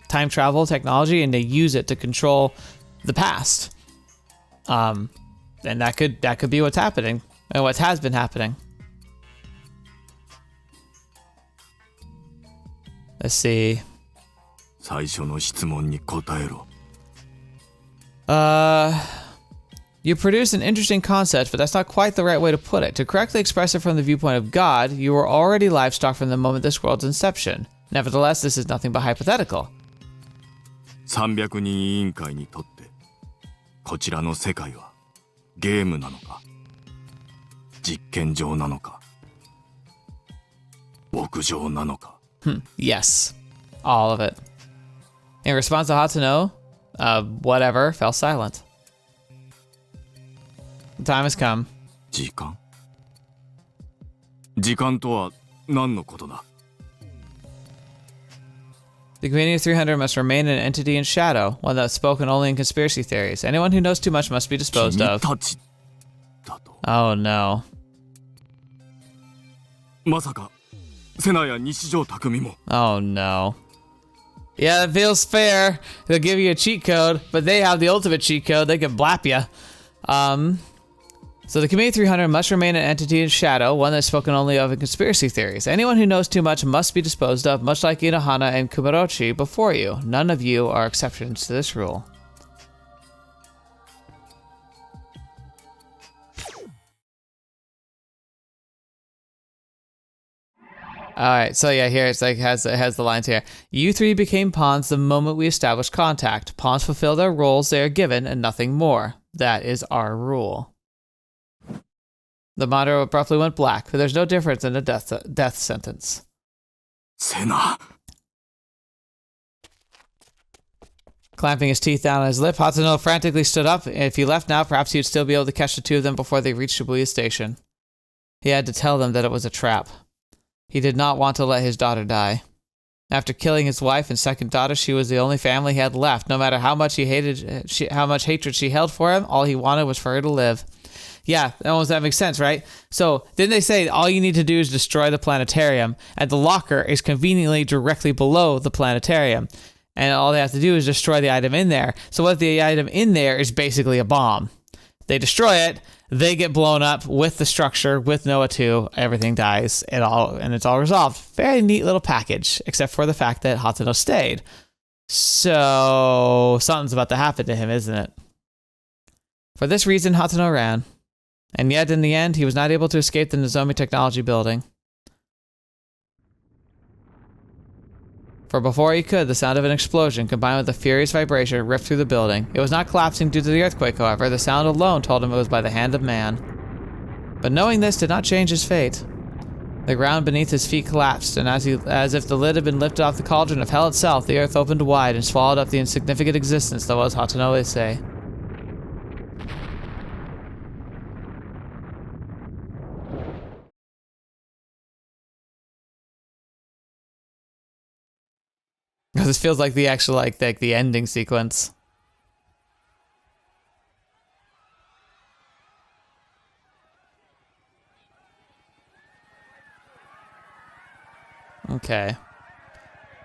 time travel technology and they use it to control the past. And that could be what's happening and what has been happening. Let's see. 最初の質問に答えろ。You produce an interesting concept, but that's not quite the right way to put it. To correctly express it from the viewpoint of God, you were already livestock from the moment this world's inception. Nevertheless, this is nothing but hypothetical. 300人委員会にとってこちらの世界はゲームなのか実験場なのか牧場なのか Yes. All of it. In response to Hatsuno, whatever, fell silent. The time has come. 時間？時間とは何のことだ？ The Community of 300 must remain an entity in shadow, one that's spoken only in conspiracy theories. Anyone who knows too much must be disposed of. 君たちだと。 Oh no. まさかセナや西条匠も。 Oh no. Yeah, that feels fair. They'll give you a cheat code, but they have the ultimate cheat code. They can blap you. So the Committee 300 must remain an entity in shadow, one that's spoken only of in conspiracy theories. Anyone who knows too much must be disposed of, much like Inohana and Kumarochi before you. None of you are exceptions to this rule. Alright, so yeah, here it's like it has the lines here. You three became pawns the moment we established contact. Pawns fulfill their roles they are given and nothing more. That is our rule. The monitor abruptly went black, but there's no difference in a death sentence. Sena. Clamping his teeth down on his lip, Hatsuno frantically stood up. If he left now, perhaps he'd still be able to catch the two of them before they reached Shibuya Station. He had to tell them that it was a trap. He did not want to let his daughter die. After killing his wife and second daughter, she was the only family he had left. No matter how much how much hatred she held for him, all he wanted was for her to live. Yeah, that makes sense, right? So then they say all you need to do is destroy the planetarium, and the locker is conveniently directly below the planetarium. And all they have to do is destroy the item in there. So what if the item in there is basically a bomb? They destroy it, they get blown up with the structure, with Noah 2, everything dies, and it's all resolved. Very neat little package, except for the fact that Hatano stayed. So something's about to happen to him, isn't it? For this reason, Hatano ran. And yet, in the end, he was not able to escape the NOZOMI Technology Building. For before he could, the sound of an explosion, combined with a furious vibration, ripped through the building. It was not collapsing due to the earthquake, however. The sound alone told him it was by the hand of man. But knowing this did not change his fate. The ground beneath his feet collapsed, and as if the lid had been lifted off the cauldron of hell itself, the earth opened wide and swallowed up the insignificant existence that was Hatano Issei. This feels like the actual, like the ending sequence. Okay.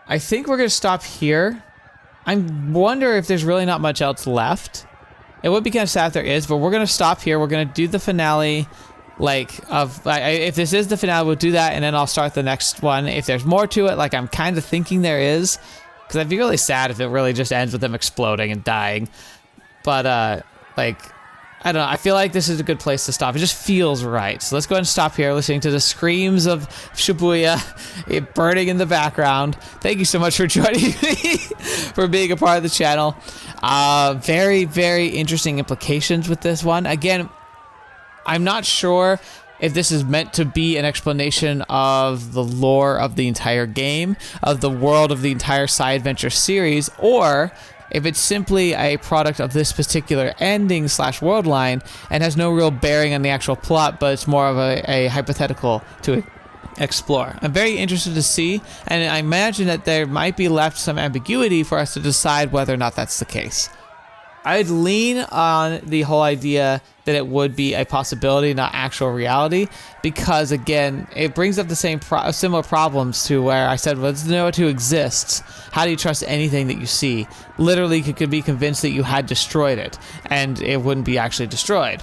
I think we're gonna stop here. I wonder if there's really not much else left. It would be kind of sad if there is, but we're gonna stop here. We're gonna do the finale. If this is the finale, we'll do that, and then I'll start the next one. If there's more to it, like I'm kind of thinking there is, because I'd be really sad if it really just ends with them exploding and dying. But I don't know. I feel like this is a good place to stop. It just feels right. So let's go ahead and stop here, listening to the screams of Shibuya, it burning in the background. Thank you so much for joining me, for being a part of the channel. Very, very interesting implications with this one. Again, I'm not sure if this is meant to be an explanation of the lore of the entire game, of the world of the entire Side Adventure series, or if it's simply a product of this particular ending / world line and has no real bearing on the actual plot, but it's more of a hypothetical to explore. I'm very interested to see, and I imagine that there might be left some ambiguity for us to decide whether or not that's the case. I'd lean on the whole idea that it would be a possibility, not actual reality, because again, it brings up the similar problems to where I said, well, Noah 2 exists. How do you trust anything that you see? Literally, you could be convinced that you had destroyed it, and it wouldn't be actually destroyed.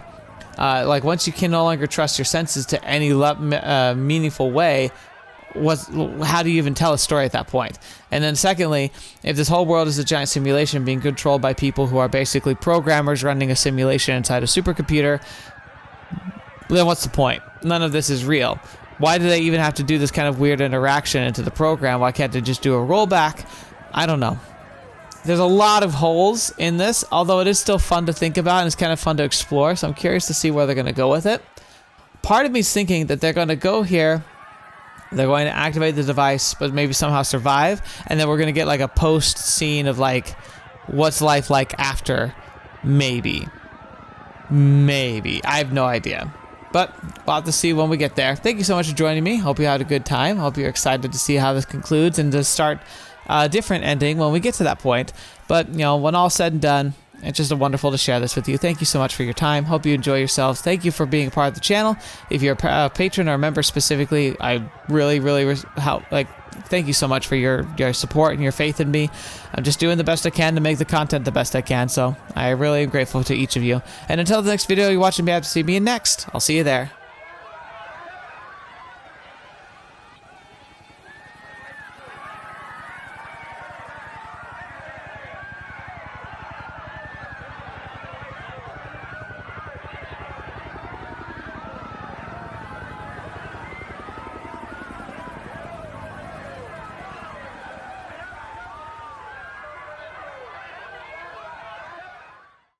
Once you can no longer trust your senses to any meaningful way, how do you even tell a story at that point? And then secondly, if this whole world is a giant simulation being controlled by people who are basically programmers running a simulation inside a supercomputer, then what's the point? None of this is real. Why do they even have to do this kind of weird interaction into the program? Why can't they just do a rollback? I don't know. There's a lot of holes in this, although it is still fun to think about and it's kind of fun to explore, so I'm curious to see where they're going to go with it. Part of me is thinking that they're going to go here, they're going to activate the device, but maybe somehow survive, and then we're going to get like a post scene of like, what's life like after? Maybe. I have no idea. But we'll have to see when we get there. Thank you so much for joining me. Hope you had a good time. Hope you're excited to see how this concludes and to start a different ending when we get to that point. But, you know, when all's said and done, it's just wonderful to share this with you. Thank you so much for your time. Hope you enjoy yourselves. Thank you for being a part of the channel. If you're a patron or a member specifically, I really thank you so much for your support and your faith in me. I'm just doing the best I can to make the content the best I can, so I really am grateful to each of you. And until the next video you're watching me, have to see me in next. I'll see you there.